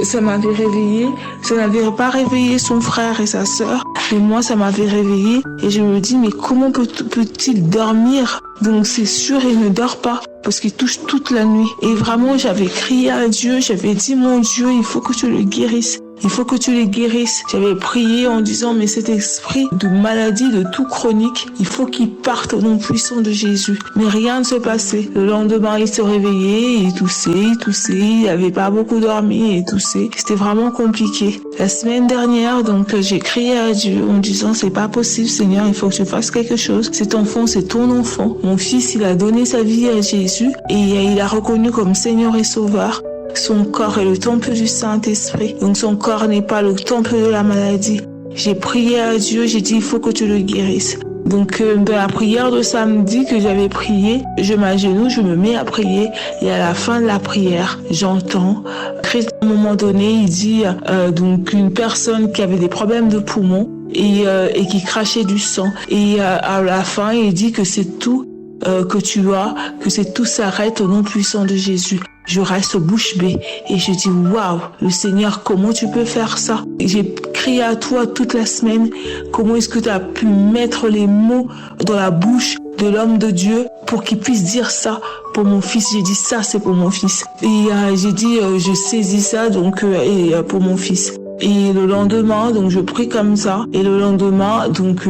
ça m'avait réveillée. Ça n'avait pas réveillé son frère et sa sœur, mais moi ça m'avait réveillée et je me dis mais comment peut-il dormir? Donc c'est sûr il ne dort pas parce qu'il touche toute la nuit. Et vraiment j'avais crié à Dieu, j'avais dit mon Dieu il faut que tu le guérisses. il faut que tu les guérisses. J'avais prié en disant, mais cet esprit de maladie, de tout chronique, il faut qu'il parte au nom puissant de Jésus. Mais rien ne se passait. Le lendemain, il se réveillait, il toussait, il n'avait pas beaucoup dormi, il toussait. C'était vraiment compliqué. La semaine dernière, donc, j'ai crié à Dieu en disant, c'est pas possible, Seigneur, il faut que tu fasses quelque chose. Cet enfant, c'est ton enfant. Mon fils, il a donné sa vie à Jésus et il a reconnu comme Seigneur et Sauveur. Son corps est le temple du Saint-Esprit. Donc son corps n'est pas le temple de la maladie. J'ai prié à Dieu, j'ai dit il faut que tu le guérisses. Donc dans la prière de samedi que j'avais prié, je m'agenouille, je me mets à prier et à la fin de la prière, j'entends Christ à un moment donné, il dit donc une personne qui avait des problèmes de poumons et qui crachait du sang et à la fin il dit que c'est tout que tu as, que c'est tout s'arrête au nom puissant de Jésus. Je reste bouche bée et je dis waouh, le Seigneur, comment tu peux faire ça? J'ai crié à toi toute la semaine, comment est-ce que tu as pu mettre les mots dans la bouche de l'homme de Dieu pour qu'il puisse dire ça pour mon fils? J'ai dit ça, c'est pour mon fils. Et j'ai dit je saisis ça donc pour mon fils. Et le lendemain, donc je prie comme ça. Et le lendemain, donc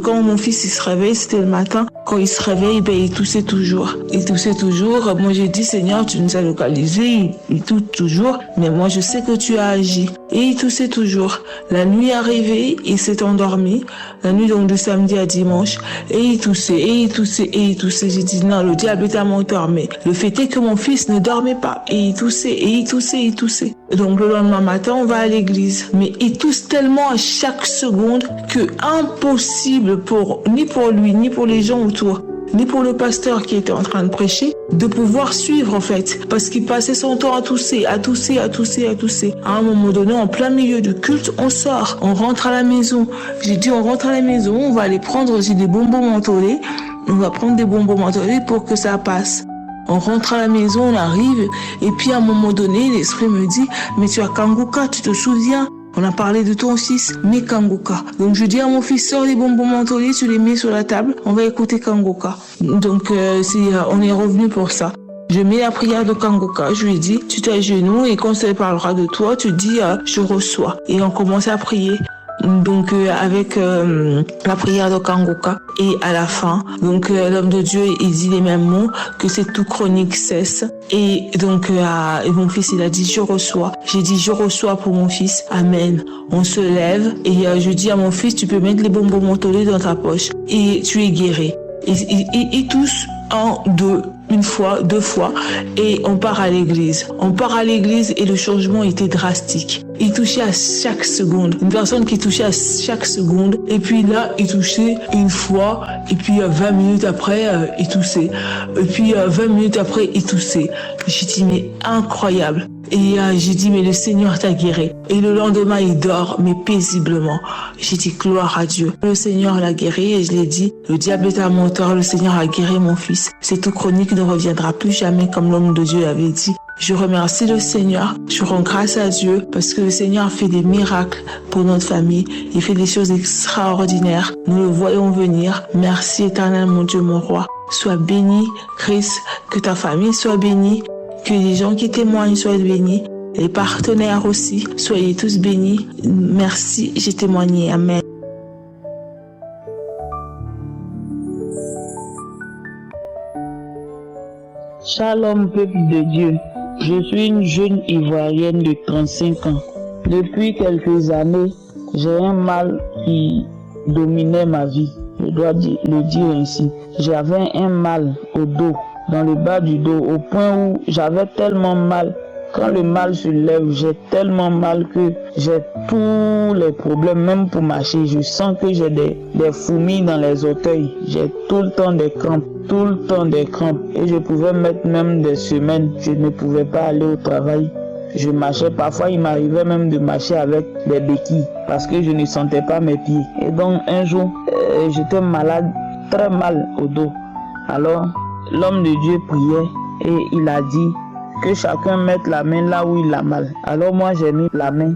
quand mon fils il se réveille, c'était le matin. Quand il se réveille, ben il toussait toujours. Il toussait toujours. Moi j'ai dit Seigneur, tu nous as localisés. Il tousse toujours, mais moi je sais que tu as agi. Et il toussait toujours. La nuit arrivée, il s'est endormi. La nuit donc de samedi à dimanche, et il toussait, et il toussait, et il toussait. J'ai dit non, le diable est à menteur, mais le fait est que mon fils ne dormait pas. Et il toussait, et il toussait, et il toussait. Donc le lendemain matin, on va à l'église. Mais il tousse tellement à chaque seconde que impossible ni pour lui, ni pour les gens autour, ni pour le pasteur qui était en train de prêcher, de pouvoir suivre en fait. Parce qu'il passait son temps à tousser. À un moment donné, en plein milieu du culte, on sort, on rentre à la maison. J'ai dit on rentre à la maison, on va aller prendre des bonbons mentholés. On va prendre des bonbons mentholés pour que ça passe. On rentre à la maison, on arrive, et puis à un moment donné, l'esprit me dit, mais tu as Kanguka, tu te souviens? On a parlé de ton fils, mais Kanguka. Donc je dis à mon fils, sors les bonbons mentholés, tu les mets sur la table, on va écouter Kanguka. Donc on est revenu pour ça. Je mets la prière de Kanguka, je lui dis, tu t'agenouilles et quand ça parlera de toi, tu dis, je reçois. Et on commence à prier. Donc avec la prière de Kanguka et à la fin donc l'homme de Dieu il dit les mêmes mots, que cette tout chronique cesse et donc et mon fils il a dit je reçois. J'ai dit je reçois pour mon fils, amen. On se lève et je dis à mon fils tu peux mettre les bonbons mentholés dans ta poche et tu es guéri. Et tous une fois, deux fois, et on part à l'église. On part à l'église et le changement était drastique. Il touchait à chaque seconde. Une personne qui touchait à chaque seconde. Et puis là, il touchait une fois. Et puis 20 minutes après, il toussait. Et puis 20 minutes après, il toussait. J'ai dit, mais incroyable. Et j'ai dit, mais le Seigneur t'a guéri. Et le lendemain, il dort, mais paisiblement. J'ai dit, gloire à Dieu. Le Seigneur l'a guéri et je l'ai dit, le diable est un menteur, le Seigneur a guéri mon fils. Cette chronique ne reviendra plus jamais comme l'homme de Dieu avait dit. Je remercie le Seigneur, je rends grâce à Dieu parce que le Seigneur fait des miracles pour notre famille. Il fait des choses extraordinaires. Nous le voyons venir. Merci éternel mon Dieu, mon roi. Sois béni, Christ, que ta famille soit bénie. Que les gens qui témoignent soient bénis, les partenaires aussi, soyez tous bénis. Merci, j'ai témoigné. Amen. Shalom, peuple de Dieu. Je suis une jeune Ivoirienne de 35 ans. Depuis quelques années, j'ai un mal qui dominait ma vie. Je dois le dire ainsi. J'avais un mal au dos, dans le bas du dos, au point où j'avais tellement mal. Quand le mal se lève, j'ai tellement mal que j'ai tous les problèmes, même pour marcher. Je sens que j'ai des fourmis dans les orteils. J'ai tout le temps des crampes, Et je pouvais mettre même des semaines, je ne pouvais pas aller au travail. Je marchais, parfois il m'arrivait même de marcher avec des béquilles parce que je ne sentais pas mes pieds. Et donc un jour, j'étais malade, très mal au dos. Alors, l'homme de Dieu priait et il a dit que chacun mette la main là où il a mal. Alors moi j'ai mis la main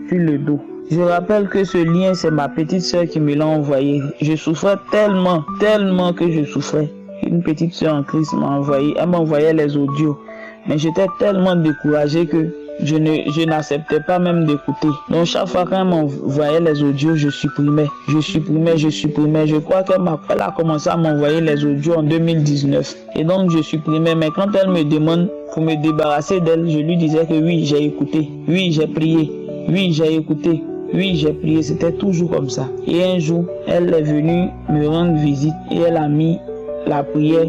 sur le dos. Je rappelle que ce lien c'est ma petite soeur qui me l'a envoyé. Je souffrais tellement que je souffrais. Une petite soeur en Christ m'a envoyé, elle m'envoyait les audios. Mais j'étais tellement découragé que je n'acceptais pas même d'écouter. Donc chaque fois qu'elle m'envoyait les audios, je supprimais. Je crois qu'elle a commencé à m'envoyer les audios en 2019. Et donc je supprimais. Mais quand elle me demande pour me débarrasser d'elle, je lui disais que oui, j'ai écouté. Oui, j'ai prié. Oui, j'ai écouté. Oui, j'ai prié. C'était toujours comme ça. Et un jour, elle est venue me rendre visite et elle a mis la prière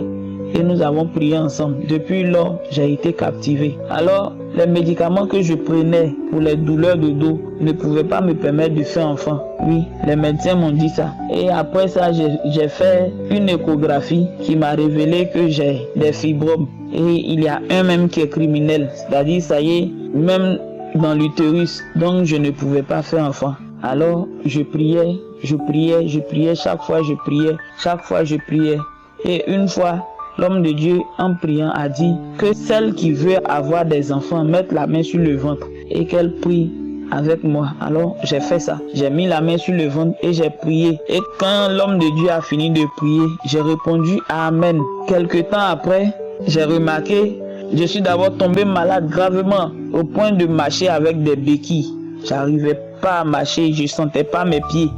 et nous avons prié ensemble. Depuis lors, j'ai été captivé. Alors, les médicaments que je prenais pour les douleurs de dos ne pouvaient pas me permettre de faire enfant. Oui, les médecins m'ont dit ça. Et après ça, j'ai fait une échographie qui m'a révélé que j'ai des fibromes. Et il y a un même qui est criminel. C'est-à-dire, ça y est, même dans l'utérus. Donc, je ne pouvais pas faire enfant. Alors, je priais. Chaque fois, je priais. Et une fois, l'homme de Dieu, en priant, a dit que celle qui veut avoir des enfants mette la main sur le ventre et qu'elle prie avec moi. Alors, j'ai fait ça. J'ai mis la main sur le ventre et j'ai prié. Et quand l'homme de Dieu a fini de prier, j'ai répondu Amen. Quelque temps après, j'ai remarqué, je suis d'abord tombé malade gravement au point de marcher avec des béquilles. J'arrivais pas à marcher, je sentais pas mes pieds.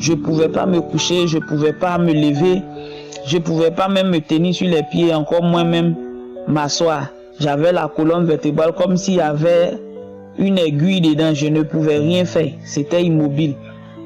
Je pouvais pas me coucher, je pouvais pas me lever. Je pouvais pas même me tenir sur les pieds, encore moins même m'asseoir. J'avais la colonne vertébrale comme s'il y avait une aiguille dedans. Je ne pouvais rien faire. C'était immobile.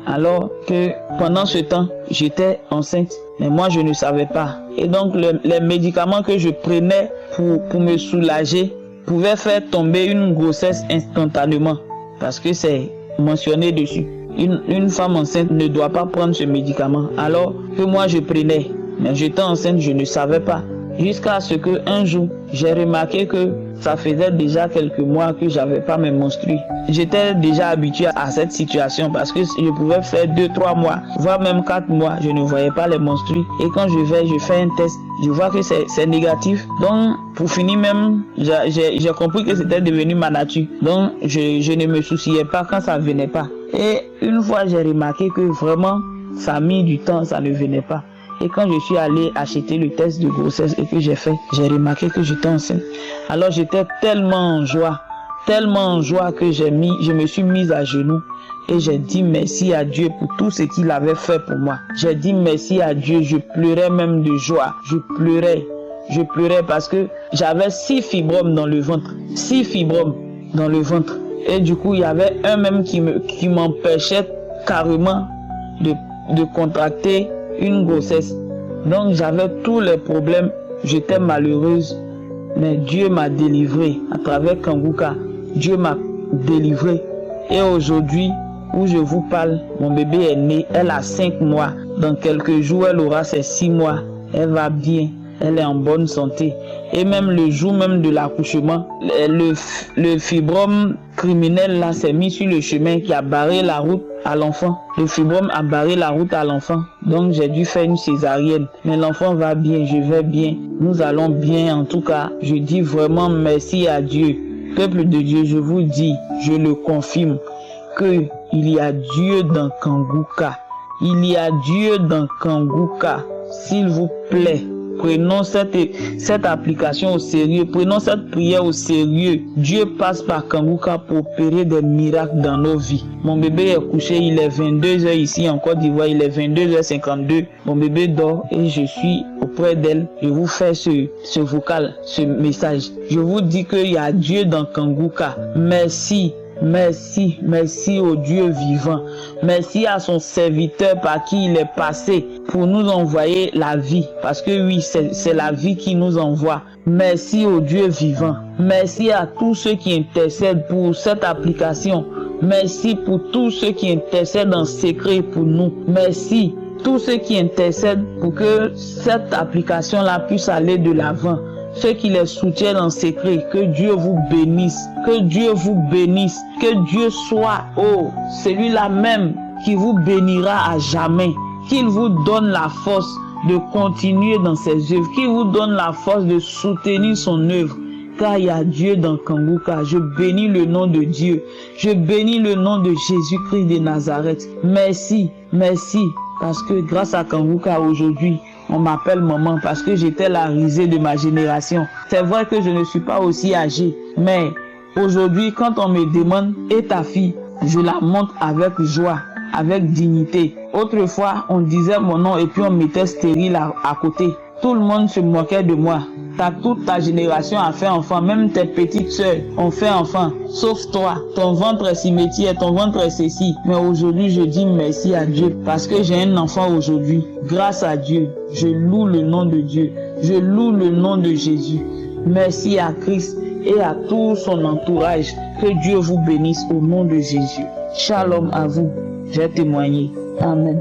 Alors que pendant ce temps, j'étais enceinte. Mais moi, je ne savais pas. Et donc, les médicaments que je prenais pour me soulager pouvaient faire tomber une grossesse instantanément. Parce que c'est mentionné dessus. Une femme enceinte ne doit pas prendre ce médicament. Alors que moi, je prenais. Mais j'étais enceinte, je ne savais pas. Jusqu'à ce qu'un jour, j'ai remarqué que ça faisait déjà quelques mois que j'avais pas mes menstrues. J'étais déjà habitué à cette situation parce que je pouvais faire 2-3 mois, voire même 4 mois, je ne voyais pas les menstrues. Et quand je fais un test, je vois que c'est négatif. Donc, pour finir même, j'ai compris que c'était devenu ma nature. Donc, je ne me souciais pas quand ça venait pas. Et une fois, j'ai remarqué que vraiment, ça a mis du temps, ça ne venait pas. Et quand je suis allé acheter le test de grossesse et que j'ai fait, j'ai remarqué que j'étais enceinte. Alors j'étais tellement en joie que je me suis mise à genoux et j'ai dit merci à Dieu pour tout ce qu'il avait fait pour moi. J'ai dit merci à Dieu, je pleurais même de joie. Je pleurais parce que j'avais 6 fibromes dans le ventre. 6 fibromes dans le ventre. Et du coup, il y avait un même qui m'empêchait carrément de contracter une grossesse. Donc j'avais tous les problèmes, j'étais malheureuse, mais Dieu m'a délivrée à travers Kanguka. Dieu m'a délivrée et aujourd'hui où je vous parle, mon bébé est né, elle a 5 mois. Dans quelques jours, elle aura ses 6 mois. Elle va bien, elle est en bonne santé. Et même le jour même de l'accouchement, le fibrome criminel là s'est mis sur le chemin qui a barré la route à l'enfant. Le fibrome a barré la route à l'enfant. Donc j'ai dû faire une césarienne. Mais l'enfant va bien, je vais bien. Nous allons bien. En tout cas, je dis vraiment merci à Dieu. Peuple de Dieu, je vous dis, je le confirme, que il y a Dieu dans Kanguka. Il y a Dieu dans Kanguka. S'il vous plaît, prenons cette application au sérieux. Prenons cette prière au sérieux. Dieu passe par Kanguka pour opérer des miracles dans nos vies. Mon bébé est couché, il est 22h ici en Côte d'Ivoire, il est 22h52. Mon bébé dort et je suis auprès d'elle. Je vous fais ce vocal, ce message. Je vous dis qu'il y a Dieu dans Kanguka. Merci. Merci, merci au Dieu vivant. Merci à son serviteur par qui il est passé pour nous envoyer la vie. Parce que oui, c'est la vie qui nous envoie. Merci au Dieu vivant. Merci à tous ceux qui intercèdent pour cette application. Merci pour tous ceux qui intercèdent en secret pour nous. Merci tous ceux qui intercèdent pour que cette application-là puisse aller de l'avant. Ceux qui les soutiennent en secret, que Dieu vous bénisse, que Dieu vous bénisse, que Dieu soit, celui-là même qui vous bénira à jamais, qu'il vous donne la force de continuer dans ses œuvres, qu'il vous donne la force de soutenir son œuvre, car il y a Dieu dans Kanguka. Je bénis le nom de Dieu, je bénis le nom de Jésus-Christ de Nazareth. Merci, merci, parce que grâce à Kanguka aujourd'hui, on m'appelle maman parce que j'étais la risée de ma génération. C'est vrai que je ne suis pas aussi âgée, mais Aujourd'hui, quand on me demande « Et ta fille ?» je la montre avec joie, avec dignité. Autrefois, on disait mon nom et puis on mettait stérile à côté. Tout le monde se moquait de moi. Toute ta génération a fait enfant, même tes petites sœurs ont fait enfant. Sauf toi, ton ventre est cimetière, ton ventre est ceci. Mais aujourd'hui, je dis merci à Dieu parce que j'ai un enfant aujourd'hui. Grâce à Dieu, je loue le nom de Dieu. Je loue le nom de Jésus. Merci à Christ et à tout son entourage. Que Dieu vous bénisse au nom de Jésus. Shalom à vous. J'ai témoigné. Amen.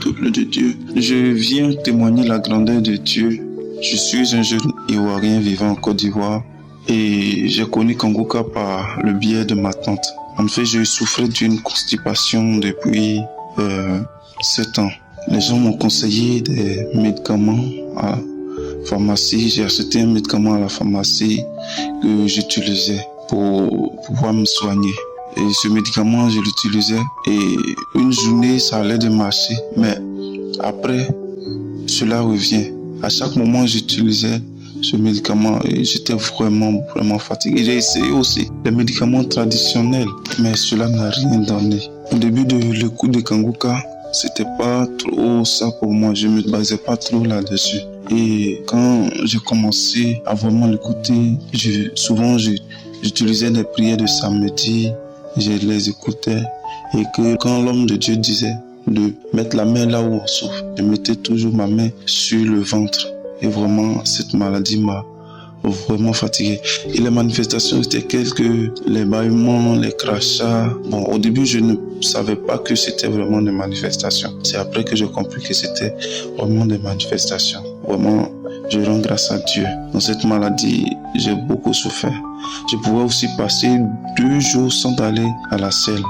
Peuple de Dieu, je viens témoigner la grandeur de Dieu. Je suis un jeune Ivoirien vivant en Côte d'Ivoire et j'ai connu Kanguka par le biais de ma tante. En fait, je souffrais d'une constipation depuis 7 ans. Les gens m'ont conseillé des médicaments à la pharmacie. J'ai acheté un médicament à la pharmacie que j'utilisais pour pouvoir me soigner. Et ce médicament, je l'utilisais et une journée, ça allait de marcher. Mais après, cela revient. À chaque moment, j'utilisais ce médicament et j'étais vraiment fatigué. J'ai essayé aussi les médicaments traditionnels, mais cela n'a rien donné. Au début de l'écoute de Kanguka, c'était pas trop ça pour moi. Je me basais pas trop là-dessus. Et quand j'ai commencé à vraiment l'écouter, souvent j'utilisais des prières de samedi, je les écoutais. Et que quand l'homme de Dieu disait de mettre la main là où on souffre, je mettais toujours ma main sur le ventre. Et vraiment, cette maladie m'a vraiment fatigué. Et les manifestations étaient les bâillements, les crachats. Bon, au début, je ne savais pas que c'était vraiment des manifestations. C'est après que j'ai compris que c'était vraiment des manifestations. Vraiment, je rends grâce à Dieu. Dans cette maladie, j'ai beaucoup souffert. Je pouvais aussi passer 2 jours sans aller à la selle.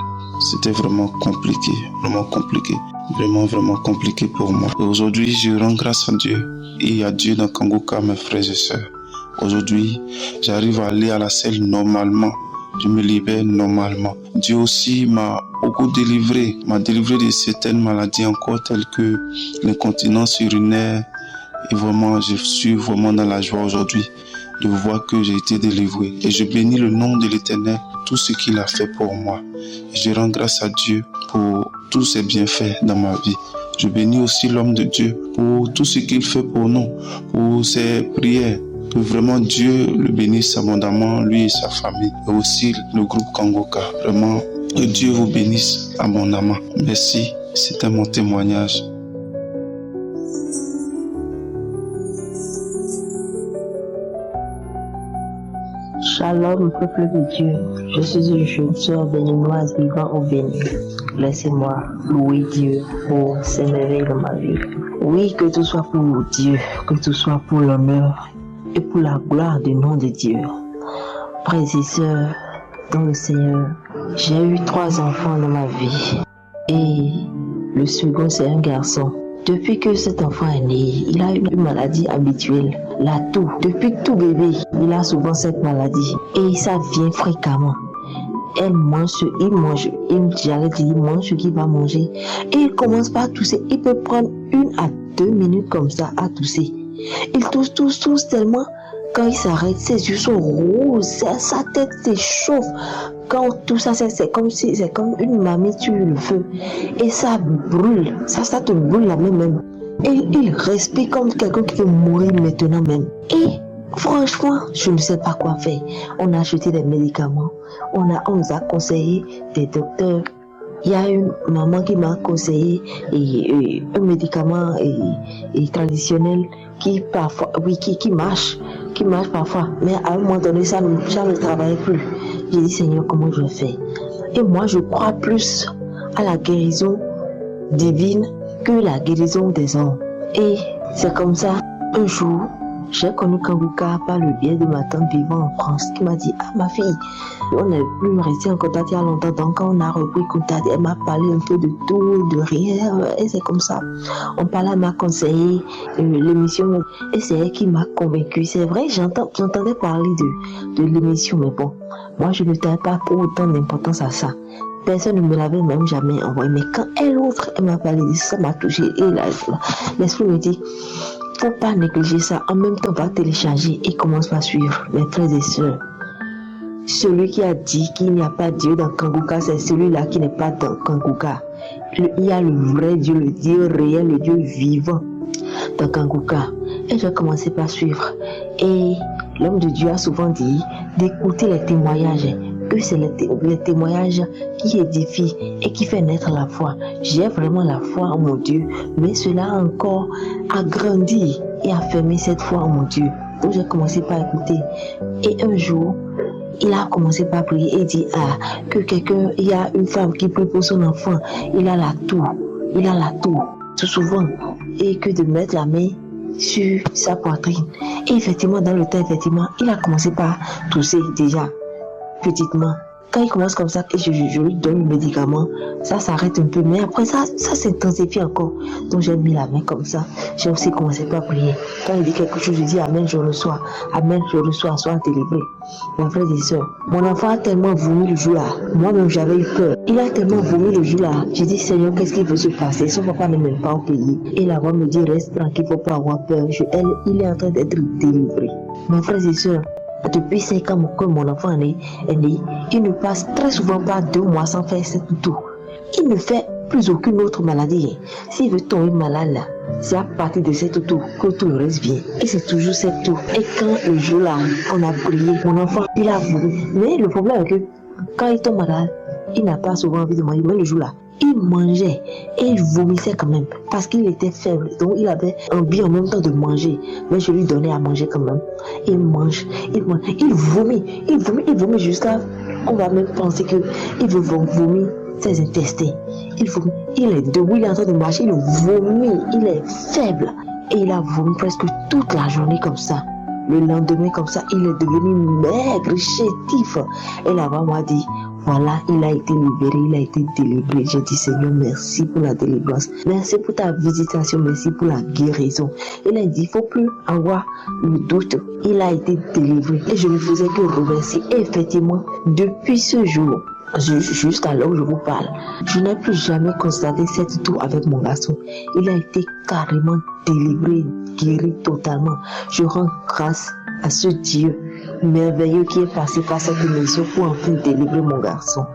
C'était vraiment compliqué, vraiment compliqué pour moi. Et aujourd'hui, je rends grâce à Dieu et à Dieu dans Kanguka, mes frères et sœurs. Aujourd'hui, j'arrive à aller à la selle normalement. Je me libère normalement. Dieu aussi m'a beaucoup délivré, de certaines maladies encore telles que l'incontinence urinaire. Et vraiment, je suis vraiment dans la joie aujourd'hui de voir que j'ai été délivré. Et je bénis le nom de l'Éternel, tout ce qu'il a fait pour moi. Et je rends grâce à Dieu pour tous ses bienfaits dans ma vie. Je bénis aussi l'homme de Dieu pour tout ce qu'il fait pour nous, pour ses prières. Que vraiment Dieu le bénisse abondamment, lui et sa famille. Et aussi le groupe Kanguka. Vraiment, que Dieu vous bénisse abondamment. Merci, c'était mon témoignage. Shalom, peuple de Dieu. Je suis une jeune sœur béninoise vivant au Bénin. Laissez-moi louer Dieu pour ses merveilles dans ma vie. Oui, que tout soit pour Dieu, que tout soit pour l'honneur et pour la gloire du nom de Dieu. Frères et sœurs, dans le Seigneur, j'ai eu 3 enfants dans ma vie. Et le second, c'est un garçon. Depuis que cet enfant est né, il a une maladie habituelle, la toux. Depuis tout bébé, il a souvent cette maladie et ça vient fréquemment. Il mange ce qu'il va manger et il commence par tousser. Il peut prendre 1 à 2 minutes comme ça à tousser. Il tousse tellement. Quand il s'arrête, ses yeux sont rouges, sa tête s'échauffe. Quand tout ça, c'est comme une marmite sur le feu. Et ça brûle, ça te brûle la main même. Et il respire comme quelqu'un qui veut mourir maintenant même. Et franchement, je ne sais pas quoi faire. On a acheté des médicaments, on nous a conseillé des docteurs. Il y a une maman qui m'a conseillé un médicament traditionnel qui parfois, qui marche parfois, mais à un moment donné, ça ne travaille plus. J'ai dit, Seigneur, comment je fais? Et moi, je crois plus à la guérison divine que la guérison des hommes. Et c'est comme ça, un jour, j'ai connu Kanguka par le biais de ma tante vivant en France qui m'a dit, ah ma fille, on n'est plus resté en contact il y a longtemps, donc quand on a repris contact, elle m'a parlé un peu de tout, de rien, et c'est comme ça. On parlait, elle m'a conseillé l'émission, et c'est elle qui m'a convaincue. C'est vrai, j'entendais parler de l'émission, mais bon, moi je ne tenais pas pour autant d'importance à ça. Personne ne me l'avait même jamais envoyé, mais quand elle m'a parlé de ça, m'a touché, et l'esprit me dit, faut pas négliger ça. En même temps, va télécharger et commence à suivre. Mes frères et sœurs, celui qui a dit qu'il n'y a pas de Dieu dans Kanguka, c'est celui-là qui n'est pas dans Kanguka. Il y a le vrai Dieu, le Dieu réel, le Dieu vivant dans Kanguka. Et j'ai commencé par suivre. Et l'homme de Dieu a souvent dit d'écouter les témoignages, que c'est les témoignages qui édifient et qui fait naître la foi. J'ai vraiment la foi en mon Dieu, mais cela a encore agrandi et affermi cette foi en mon Dieu. Donc j'ai commencé par écouter. Et un jour, il a commencé par prier et dit que quelqu'un, il y a une femme qui prie pour son enfant, il a la toux, tout souvent, et que de mettre la main sur sa poitrine. Et effectivement, dans le temps, il a commencé par tousser déjà, petitement. Quand il commence comme ça, et je lui donne le médicament, ça s'arrête un peu, mais après ça s'intensifie encore. Donc j'ai mis la main comme ça, j'ai aussi commencé par prier. Quand il dit quelque chose, je dis Amen, je reçois, sois délivré. Mes frères et sœurs, mon enfant a tellement vomi le jour-là, moi-même j'avais eu peur. Il a tellement vomi le jour-là, j'ai dit Seigneur, qu'est-ce qui veut se passer? Son papa n'est même pas au pays. Et la voix me dit reste tranquille, il ne faut pas avoir peur. Il est en train d'être délivré. Mes frères et sœurs, depuis 5 ans que mon enfant est né, il ne passe très souvent pas 2 mois sans faire cette toux. Il ne fait plus aucune autre maladie. S'il veut tomber malade là, c'est à partir de cette toux que tout le reste vient. Et c'est toujours cette toux. Et quand le jour là, on a prié, mon enfant, il a voulu. Mais le problème est que quand il tombe malade, il n'a pas souvent envie de manger. Mais le jour là, il mangeait et il vomissait quand même parce qu'il était faible. Donc il avait envie en même temps de manger. Mais je lui donnais à manger quand même. Il mange, il vomit jusqu'à... On va même penser qu'il veut vomir ses intestins. Il vomit, il est debout, il est en train de marcher, il vomit, il est faible. Et il a vomi presque toute la journée comme ça. Le lendemain comme ça, il est devenu maigre, chétif. Et là-bas, m'a dit, voilà, il a été libéré, il a été délivré. J'ai dit, Seigneur, merci pour la délivrance. Merci pour ta visitation, merci pour la guérison. Il a dit, il ne faut plus avoir le doute. Il a été délivré. Et je ne faisais que remercier. Et effectivement, depuis ce jour, juste à l'heure où je vous parle, je n'ai plus jamais constaté cette toux avec mon garçon. Il a été carrément délivré, guéri totalement. Je rends grâce à ce Dieu merveilleux qui est passé par cette maison pour enfin délivrer mon garçon.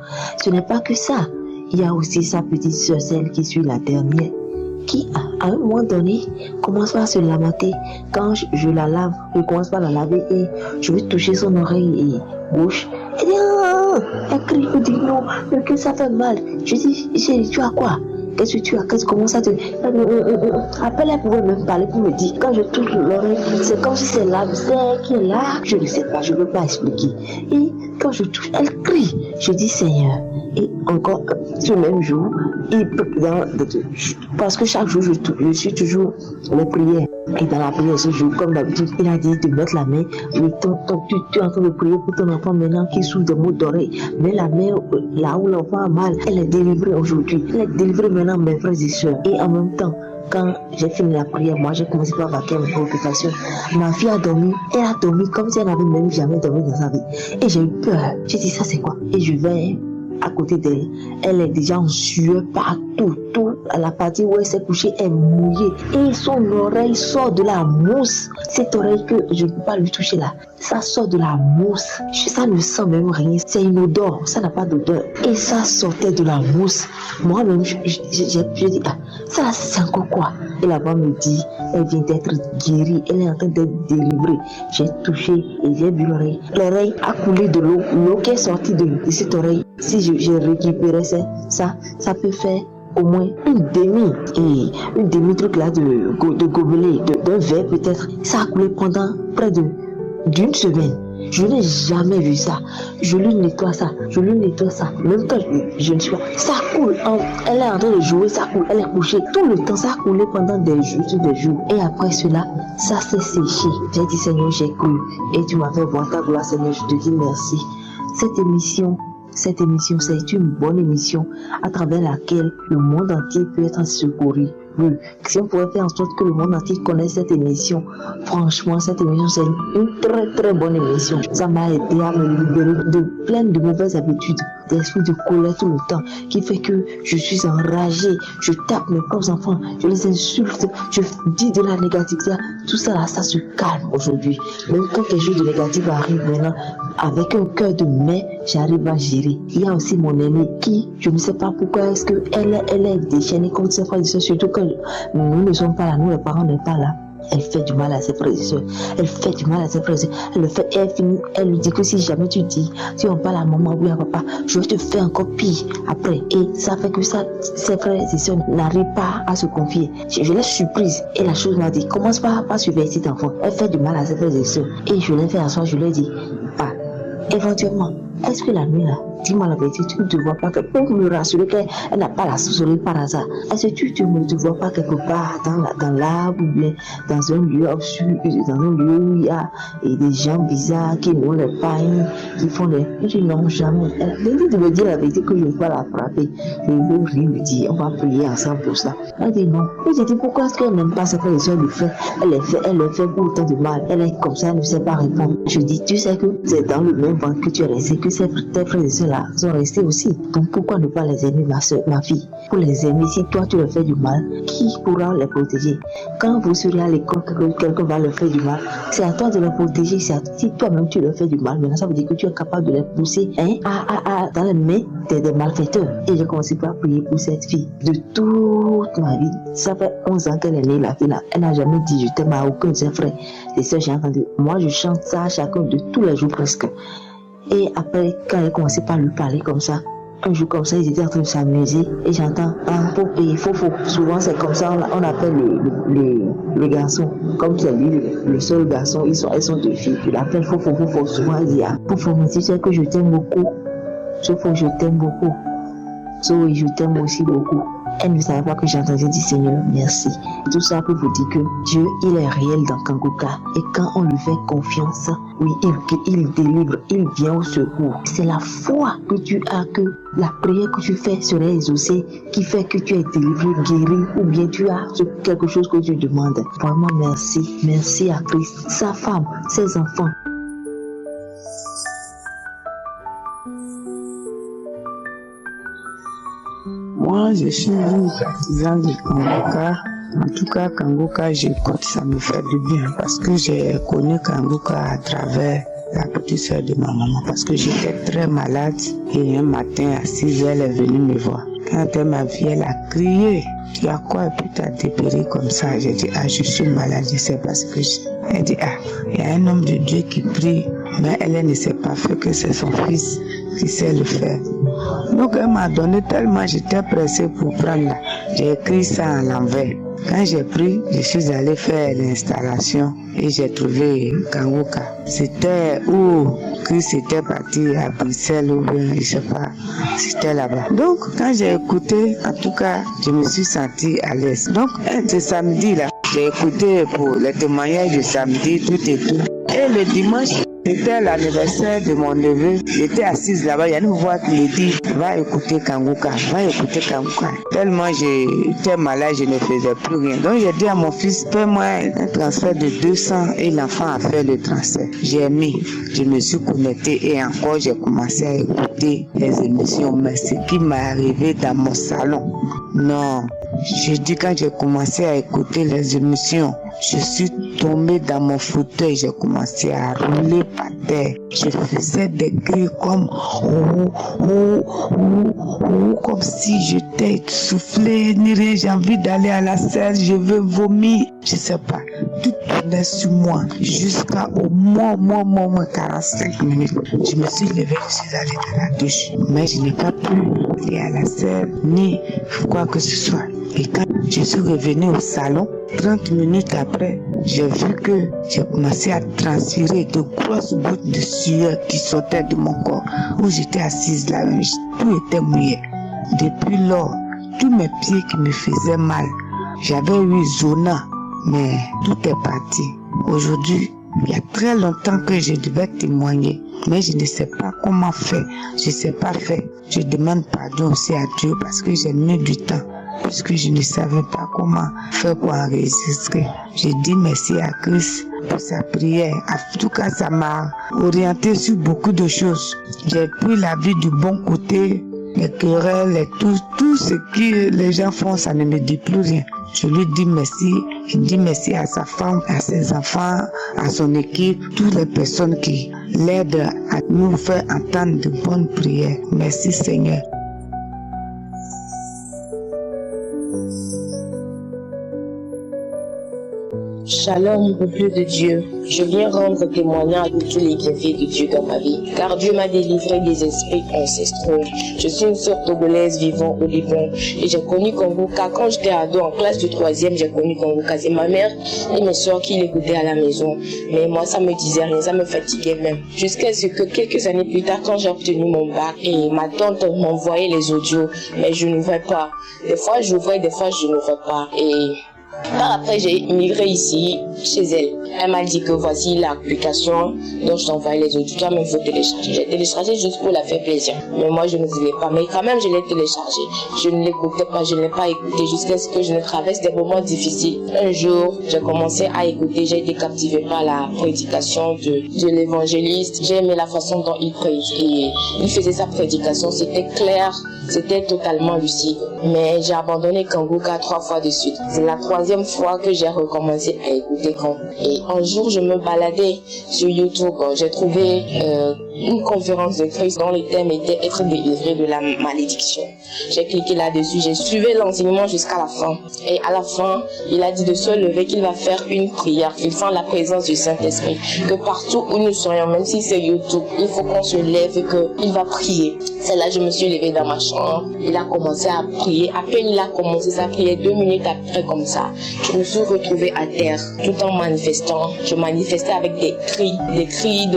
Ce n'est pas que ça. Il y a aussi sa petite sœur, celle qui suit la dernière, qui à un moment donné commence par se lamenter. Quand je la lave, je commence par la laver et je vais toucher son oreille gauche. Elle dit elle crie, elle dit non, mais que ça fait mal. Je dis, tu as quoi? Qu'est-ce que tu as? Comment ça te... Après, elle pouvait même parler pour me dire, quand je touche l'oreille, c'est comme si c'est l'abcès qui est là. Je ne sais pas, je ne peux pas expliquer. Et quand je touche, elle crie. Je dis, Seigneur. Et encore, ce même jour, parce que chaque jour, je suis toujours les prières. Et dans la prière, ce jour, comme d'habitude, il a dit de mettre la main. Tu es en train de prier pour ton enfant maintenant qui souffre de maux d'oreille. Mais la main, là où l'enfant a mal, elle est délivrée aujourd'hui. Elle est délivrée maintenant, mes frères et sœurs. Et en même temps, quand j'ai fini la prière, moi j'ai commencé par vaquer mes préoccupations. Ma fille a dormi, elle a dormi comme si elle n'avait même jamais dormi dans sa vie. Et j'ai eu peur. J'ai dit, ça c'est quoi? Et je vais à côté d'elle. Elle est déjà en sueur partout. Tout à la partie où elle s'est couchée est mouillée. Et son oreille sort de la mousse. Cette oreille que je ne peux pas lui toucher là, ça sort de la mousse. Ça ne sent même rien. C'est une odeur. Ça n'a pas d'odeur. Et ça sortait de la mousse. Moi-même, je dis, ça c'est encore quoi? Et là-bas me dit, elle vient d'être guérie. Elle est en train d'être délivrée. J'ai touché et j'ai vu l'oreille. L'oreille a coulé de l'eau. L'eau qui est sortie de cette oreille. Si j'ai récupéré ça peut faire au moins une demi truc là de gobelet, d'un verre peut-être. Ça a coulé pendant près d'une semaine. Je n'ai jamais vu ça. Je lui nettoie ça. Même quand je ne suis pas. Ça coule. Elle est en train de jouer, ça coule. Elle est couchée. Tout le temps, ça a coulé pendant des jours. Et après cela, ça s'est séché. J'ai dit, Seigneur, j'ai cru. Et tu m'as fait voir ta gloire, Seigneur. Je te dis merci. Cette émission, c'est une bonne émission à travers laquelle le monde entier peut être secouru. Oui. Si on pouvait faire en sorte que le monde entier connaisse cette émission, franchement, cette émission, c'est une très très bonne émission. Ça m'a aidé à me libérer de plein de mauvaises habitudes. d'esprit de colère tout le temps, qui fait que je suis enragée, je tape mes propres enfants, je les insulte, je dis de la négativité, tout ça là, ça se calme aujourd'hui. Même quand quelque chose de négatif arrive maintenant, avec un cœur de mai, j'arrive à gérer. Il y a aussi mon aînée qui, je ne sais pas pourquoi, est-ce qu'elle est déchaînée contre ses frères et sœurs, surtout que nous ne sommes pas là, nous les parents n'est pas là. Elle fait du mal à ses frères et sœurs. Elle fait du mal à ses frères et sœurs. Elle le fait et elle lui dit que si jamais tu en parles à maman ou à papa, je vais te faire encore pire après. Et ça fait que ça, ses frères et sœurs n'arrivent pas à se confier. Je laisse surprise et la chose m'a dit, commence pas à suivre cet enfant. Elle fait du mal à ses frères et sœurs. Et je l'ai fait asseoir, je lui ai dit, éventuellement, est-ce que la nuit là, dis-moi la vérité, tu ne te vois pas que pour me rassurer qu'elle n'a pas la sourire par hasard. Est-ce que tu ne te vois pas quelque part dans l'arbre ou bien dans un lieu obscur, dans un lieu où il y a des gens bizarres qui n'ont les païens, qui font les... Je dis non, jamais. Elle dit de me dire la vérité que je ne vais pas la frapper. Je ne veux rien lui dire, on va prier ensemble pour ça. Elle dit non. Et j'ai dit pourquoi est-ce qu'elle n'aime pas ce que les soeurs lui font? Elle le fait pour autant de mal. Elle est comme ça, elle ne sait pas répondre. Je dis, tu sais que c'est dans le même ventre que tu es resté, que tes frères et sœurs là sont restés aussi. Donc pourquoi ne pas les aimer, ma fille? Pour les aimer, si toi tu leur fais du mal, qui pourra les protéger? Quand vous serez à l'école, quelqu'un va leur faire du mal, c'est à toi de les protéger. Si toi-même tu leur fais du mal, maintenant ça veut dire que tu es capable de les pousser dans les mains des malfaiteurs. Et j'ai commencé par prier pour cette fille de toute ma vie. Ça fait 11 ans qu'elle est née, la fille là. Elle n'a jamais dit je t'aime à aucun de ses frères et sœurs. J'ai entendu. Moi je chante ça à chacun de tous les jours presque. Et après, quand elle a commencé par lui parler comme ça, un jour comme ça, ils étaient en train de s'amuser et j'entends et faux. Souvent c'est comme ça, on appelle le garçon. Comme c'est lui, le seul garçon, elles sont deux filles. Il appelle faux. Souvent il dit faux, mais tu sais que je t'aime beaucoup. Faux, je t'aime beaucoup. Oui, je t'aime aussi beaucoup. Elle ne savait pas que j'entendais dire Seigneur, merci. Tout ça pour vous dire que Dieu, il est réel dans Kanguka. Et quand on lui fait confiance, oui, il délivre, il vient au secours. C'est la foi que tu as, que la prière que tu fais serait exaucée, qui fait que tu es délivré, guéri, ou bien tu as quelque chose que tu demandes. Vraiment merci. Merci à Christ, sa femme, ses enfants. Moi, je suis une partisane de Kanguka. En tout cas, Kanguka, j'écoute, ça me fait du bien parce que j'ai connu Kanguka à travers la petite soeur de ma maman parce que j'étais très malade et un matin à 6h, elle est venue me voir. Quand elle m'a vu, elle a crié. Tu as quoi? Et puis tu as dépéré comme ça. J'ai dit, je suis malade, je sais pas ce que j'ai. Elle dit, il y a un homme de Dieu qui prie, mais elle ne sait pas faire que c'est son fils qui sait le faire. Donc elle m'a donné tellement, j'étais pressée pour prendre. J'ai écrit ça à l'envers. Quand j'ai pris, je suis allée faire l'installation et j'ai trouvé Kanguka. C'était où Christ était parti à Bruxelles ou bien, je sais pas, c'était là-bas. Donc quand j'ai écouté, en tout cas, je me suis sentie à l'aise. Donc ce samedi là, j'ai écouté pour les témoignages du samedi, tout et tout. Et le dimanche, c'était l'anniversaire de mon neveu. J'étais assise là-bas, il y a une voix qui me dit, va écouter Kanguka. Tellement j'étais malade, je ne faisais plus rien. Donc j'ai dit à mon fils, fais-moi un transfert de 200 et l'enfant a fait le transfert. J'ai mis, je me suis connectée et encore j'ai commencé à écouter les émissions. Mais ce qui m'est arrivé dans mon salon, non. Je dis quand j'ai commencé à écouter les émissions, je suis tombée dans mon fauteuil, j'ai commencé à rouler par terre. Je faisais des cris comme comme si j'étais soufflé, ni rien, j'ai envie d'aller à la selle, je veux vomir, je sais pas. Tout tournait sur moi jusqu'au moins 45 minutes. Je me suis levée, je suis allée dans la douche, mais je n'ai pas pu aller à la selle ni quoi que ce soit. Et quand je suis revenue au salon, 30 minutes après, j'ai vu que j'ai commencé à transpirer de grosses gouttes de sueur qui sortaient de mon corps. Où j'étais assise là, tout était mouillé. Depuis lors, tous mes pieds qui me faisaient mal, j'avais eu zona, mais tout est parti. Aujourd'hui, il y a très longtemps que je devais témoigner, mais je ne sais pas comment faire, je ne sais pas faire. Je demande pardon aussi à Dieu parce que j'ai mis du temps. puisque je ne savais pas comment faire pour enregistrer. J'ai dit merci à Christ pour sa prière. En tout cas, ça m'a orienté sur beaucoup de choses. J'ai pris la vie du bon côté, les querelles, et tout ce que les gens font, ça ne me dit plus rien. Je lui dis merci, je dis merci à sa femme, à ses enfants, à son équipe, toutes les personnes qui l'aident à nous faire entendre de bonnes prières. Merci Seigneur. Shalom, peuple de Dieu. Je viens rendre témoignage de tous les bienfaits de Dieu dans ma vie, car Dieu m'a délivré des esprits ancestraux. Je suis une sœur togolaise vivant au Liban et j'ai connu Kanguka quand j'étais ado en classe de 3e. J'ai connu Kanguka. C'est ma mère et mes soeurs qui l'écoutaient à la maison. Mais moi, ça me disait rien, ça me fatiguait même. Jusqu'à ce que quelques années plus tard, quand j'ai obtenu mon bac et ma tante m'envoyait les audios, mais je n'ouvrais pas. Des fois, j'ouvrais, des fois, je n'ouvrais pas. Et par après, j'ai migré ici, chez elle. Elle m'a dit que voici l'application dont je t'envoie les audios. Toi, mais il faut télécharger. J'ai téléchargé juste pour la faire plaisir. Mais moi, je ne voulais pas. Mais quand même, je l'ai téléchargé. Je ne l'écoutais pas, je ne l'ai pas écouté jusqu'à ce que je ne traverse des moments difficiles. Un jour, j'ai commencé à écouter. J'ai été captivée par la prédication de l'évangéliste. J'ai aimé la façon dont il prêche. Et il faisait sa prédication. C'était clair. C'était totalement lucide. Mais j'ai abandonné Kanguka 3 fois de suite. C'est la 3e fois que j'ai recommencé à écouter Kanguka. Et un jour, je me baladais sur YouTube. J'ai trouvé une conférence de Christ dont le thème était être délivré de la malédiction. J'ai cliqué là-dessus. J'ai suivi l'enseignement jusqu'à la fin. Et à la fin, il a dit de se lever qu'il va faire une prière. Il sent la présence du Saint-Esprit. Que partout où nous soyons, même si c'est YouTube, il faut qu'on se lève et qu'il va prier. C'est là que je me suis levée dans ma chambre. Il a commencé à prier. À peine il a commencé sa prière, 2 minutes après comme ça, je me suis retrouvée à terre, tout en manifestant. Je manifestais avec des cris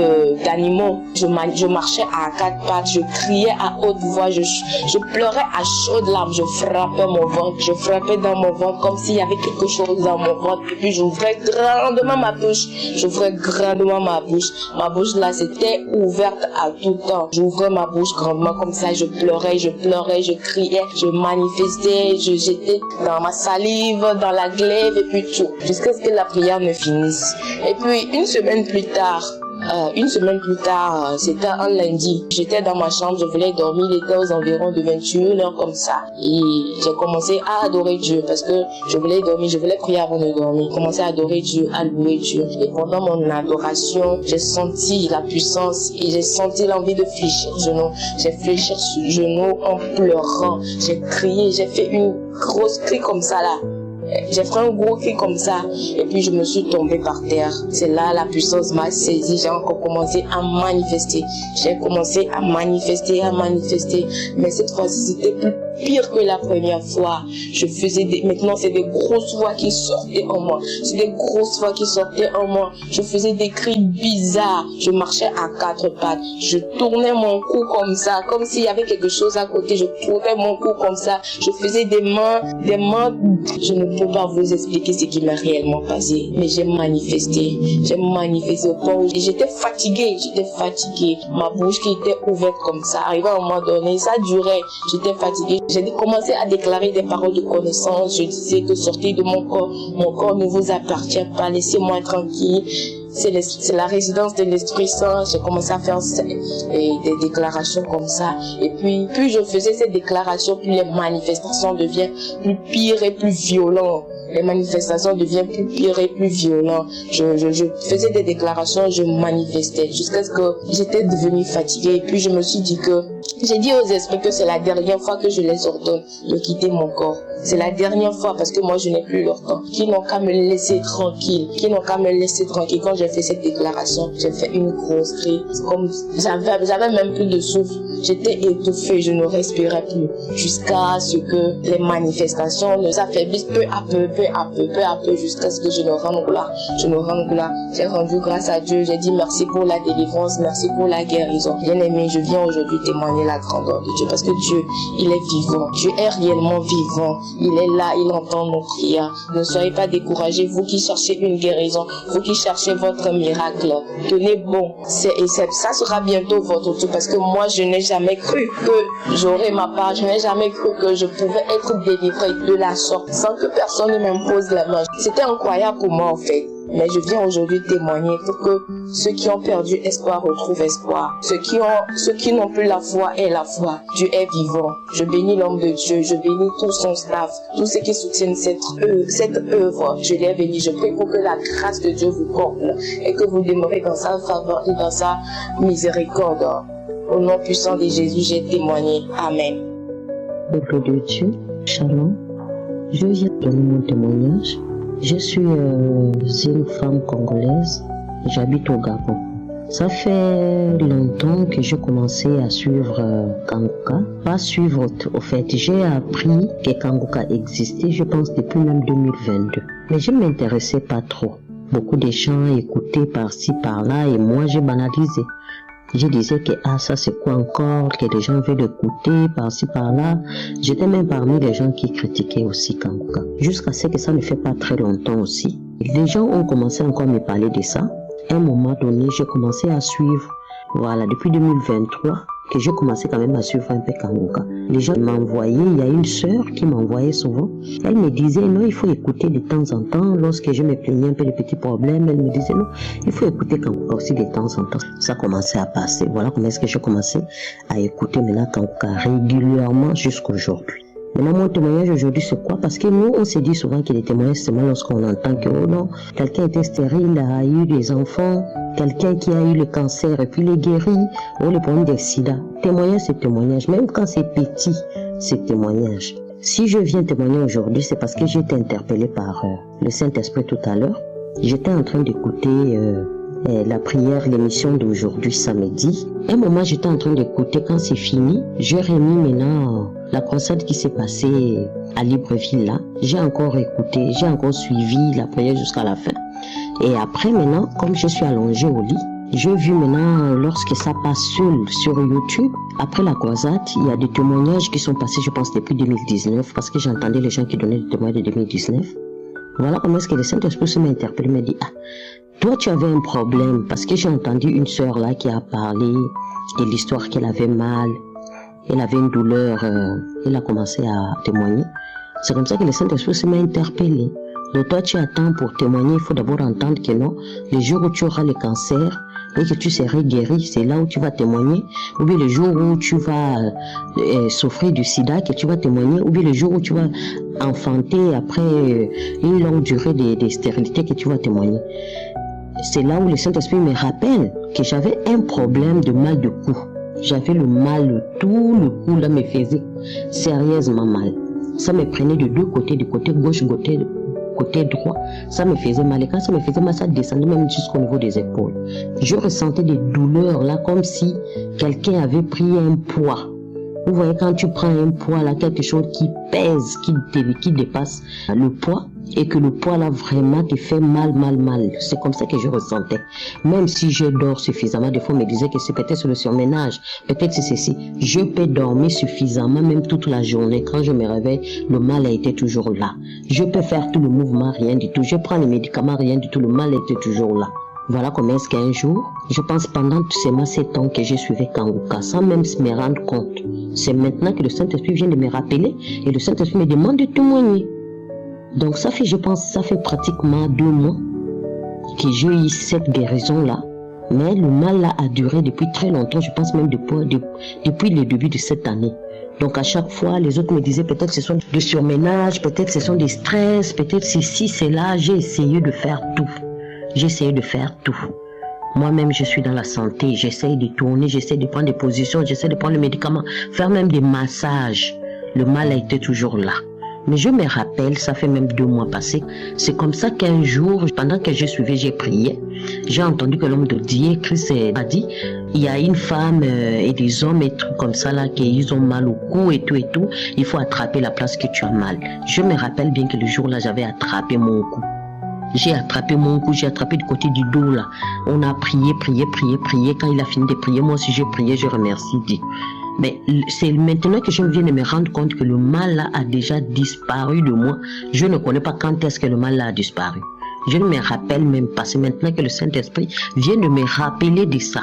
d'animaux. Je marchais à 4 pattes, je criais à haute voix, je pleurais à chaudes larmes, je frappais mon ventre, je frappais dans mon ventre comme s'il y avait quelque chose dans mon ventre. Et puis j'ouvrais grandement ma bouche, Ma bouche là, c'était ouverte à tout temps. J'ouvrais ma bouche grandement comme ça, je pleurais, je criais, je manifestais, j'étais dans ma salive, dans la glaive et puis tout, jusqu'à ce que la prière ne finisse. Et puis une semaine plus tard, c'était un lundi. J'étais dans ma chambre, je voulais dormir, il était aux environs de 21h comme ça. Et j'ai commencé à adorer Dieu parce que je voulais dormir, je voulais prier avant de dormir. J'ai commencé à adorer Dieu, à louer Dieu. Et pendant mon adoration, j'ai senti la puissance et j'ai senti l'envie de fléchir genoux. J'ai fléchi sur genoux en pleurant. J'ai crié, j'ai fait une grosse cri comme ça là. J'ai fait un gros cri comme ça et puis je me suis tombée par terre. C'est là la puissance m'a saisi. J'ai encore commencé à manifester. J'ai commencé à manifester. Mais cette fois-ci, c'était plus pire que la première fois. Maintenant, c'est des grosses voix qui sortaient en moi. Je faisais des cris bizarres. Je marchais à 4 pattes. Je tournais mon cou comme ça, comme s'il y avait quelque chose à côté. Je tournais mon cou comme ça. Je faisais des mains. Je ne peux pas vous expliquer ce qui m'est réellement passé. Mais j'ai manifesté au point où j'étais fatiguée. Ma bouche qui était ouverte comme ça. Arrivé à un moment donné, ça durait. J'étais fatiguée. J'ai commencé à déclarer des paroles de connaissance. Je disais que sortez de mon corps ne vous appartient pas, laissez-moi tranquille. C'est la résidence de l'Esprit Saint. J'ai commencé à faire des déclarations comme ça. Et puis, plus je faisais ces déclarations, plus les manifestations deviennent plus pires et plus violentes. Je faisais des déclarations, je manifestais jusqu'à ce que j'étais devenue fatiguée. Et puis je me suis dit j'ai dit aux esprits que c'est la dernière fois que je les ordonne de quitter mon corps. C'est la dernière fois parce que moi je n'ai plus leur temps. Qui n'ont qu'à me laisser tranquille. Quand j'ai fait cette déclaration, j'ai fait une grosse cri. Comme j'avais même plus de souffle. J'étais étouffée, je ne respirais plus. Jusqu'à ce que les manifestations ne s'affaiblissent peu à peu, jusqu'à ce que je ne rende gloire. J'ai rendu grâce à Dieu. J'ai dit merci pour la délivrance, merci pour la guérison. Bien aimé, je viens aujourd'hui témoigner la la grandeur de Dieu. Parce que Dieu, il est vivant. Dieu est réellement vivant. Il est là, il entend nos prières. Ne soyez pas découragés, vous qui cherchez une guérison, vous qui cherchez votre miracle. Tenez bon. Ça sera bientôt votre tour. Parce que moi, je n'ai jamais cru que j'aurais ma part. Je n'ai jamais cru que je pouvais être délivré de la sorte sans que personne ne m'impose la main. C'était incroyable pour moi en fait. Mais je viens aujourd'hui témoigner pour que ceux qui ont perdu espoir retrouvent espoir. Ceux qui n'ont plus la foi aient la foi. Dieu est vivant. Je bénis l'homme de Dieu. Je bénis tout son staff. Tous ceux qui soutiennent cette œuvre. Je les bénis. Je prie pour que la grâce de Dieu vous comble et que vous demeurez dans sa faveur et dans sa miséricorde. Au nom puissant de Jésus, j'ai témoigné. Amen. Peuple de Dieu, shalom. Je viens donner mon témoignage. Je suis une femme congolaise, j'habite au Gabon. Ça fait longtemps que j'ai commencé à suivre Kanguka. Pas suivre au fait, j'ai appris que Kanguka existait, je pense depuis même 2022. Mais je ne m'intéressais pas trop. Beaucoup de gens écoutaient par-ci par-là et moi j'ai banalisé. Je disais que ça c'est quoi encore, que les gens veulent écouter par-ci par-là. J'étais même parmi les gens qui critiquaient aussi Kanguka. Jusqu'à ce que ça ne fait pas très longtemps aussi. Les gens ont commencé encore à me parler de ça. À un moment donné, j'ai commencé à suivre, voilà, depuis 2023, que j'ai commencé quand même à suivre un peu Kanguka. Les gens m'envoyaient, il y a une sœur qui m'envoyait souvent. Elle me disait non, il faut écouter de temps en temps. Lorsque je me plaignais un peu de petits problèmes, elle me disait non, il faut écouter Kanguka aussi de temps en temps. Ça commençait à passer. Voilà comment est-ce que j'ai commencé à écouter maintenant Kanguka régulièrement jusqu'à aujourd'hui. Maintenant, mon témoignage aujourd'hui, c'est quoi? Parce que nous, on se dit souvent que les témoignages, c'est seulement lorsqu'on entend que, oh non, quelqu'un était stérile, a eu des enfants, quelqu'un qui a eu le cancer et puis il est guéri, ou le problème des sida. Témoignage, c'est témoignage. Même quand c'est petit, c'est témoignage. Si je viens témoigner aujourd'hui, c'est parce que j'ai été interpellé par le Saint-Esprit tout à l'heure. J'étais en train d'écouter la prière, l'émission d'aujourd'hui, samedi. Un moment, j'étais en train d'écouter. Quand c'est fini, j'ai remis maintenant la concert qui s'est passée à Libreville là. J'ai encore écouté, j'ai encore suivi la prière jusqu'à la fin. Et après maintenant, comme je suis allongée au lit, j'ai vu maintenant, lorsque ça passe sur YouTube, après la croisade, il y a des témoignages qui sont passés, je pense, depuis 2019, parce que j'entendais les gens qui donnaient des témoignages de 2019. Voilà comment est-ce que le Saint-Esprit m'a interpellé, m'a dit, toi tu avais un problème, parce que j'ai entendu une sœur là qui a parlé de l'histoire qu'elle avait mal, elle avait une douleur, elle a commencé à témoigner. C'est comme ça que le Saint-Esprit m'a interpellé. Donc toi tu attends pour témoigner, il faut d'abord entendre que non, le jour où tu auras le cancer et que tu seras guéri, c'est là où tu vas témoigner, ou bien le jour où tu vas souffrir du sida, que tu vas témoigner, ou bien le jour où tu vas enfanter après une longue durée de stérilité, que tu vas témoigner. C'est là où le Saint-Esprit me rappelle que j'avais un problème de mal de cou. J'avais le mal, tout le cou là me faisait sérieusement mal. Ça me prenait de deux côtés, du côté gauche, côté droit, ça me faisait mal. Et quand ça me faisait mal, ça descendait même jusqu'au niveau des épaules. Je ressentais des douleurs là, comme si quelqu'un avait pris un poids. Vous voyez, quand tu prends un poids là, quelque chose qui pèse, qui dépasse le poids, et que le poids là vraiment te fait mal. C'est comme ça que je ressentais. Même si je dors suffisamment, des fois on me disait que c'est peut-être le surménage, peut-être c'est ceci. Je peux dormir suffisamment, même toute la journée. Quand je me réveille, le mal a été toujours là. Je peux faire tout le mouvement, rien du tout. Je prends les médicaments, rien du tout. Le mal était toujours là. Voilà comment est-ce qu'un jour, je pense pendant tous ces 7 ans que j'ai suivi Kanguka, sans même me rendre compte. C'est maintenant que le Saint-Esprit vient de me rappeler et le Saint-Esprit me demande de témoigner. Donc ça fait, je pense, ça fait pratiquement 2 mois que j'ai eu cette guérison-là. Mais le mal là a duré depuis très longtemps, je pense même depuis le début de cette année. Donc à chaque fois, les autres me disaient peut-être ce sont des surménages, peut-être ce sont des stress, peut-être ceci, c'est là. J'ai essayé de faire tout. Moi-même, je suis dans la santé, j'essaie de tourner, j'essaie de prendre des positions, j'essaie de prendre le médicament, faire même des massages. Le mal a été toujours là. Mais je me rappelle, ça fait même 2 mois passés, c'est comme ça qu'un jour, pendant que je suivais, j'ai prié, j'ai entendu que l'homme de Dieu, Christ a dit, il y a une femme et des hommes et trucs comme ça là, qu'ils ont mal au cou et tout, il faut attraper la place que tu as mal. Je me rappelle bien que le jour là, j'avais attrapé mon cou. J'ai attrapé mon cou, j'ai attrapé du côté du dos là. On a prié. Quand il a fini de prier, moi aussi j'ai prié, je remercie Dieu. Mais c'est maintenant que je viens de me rendre compte que le mal là a déjà disparu de moi. Je ne connais pas quand est-ce que le mal là a disparu. Je ne me rappelle même pas. C'est maintenant que le Saint-Esprit vient de me rappeler de ça,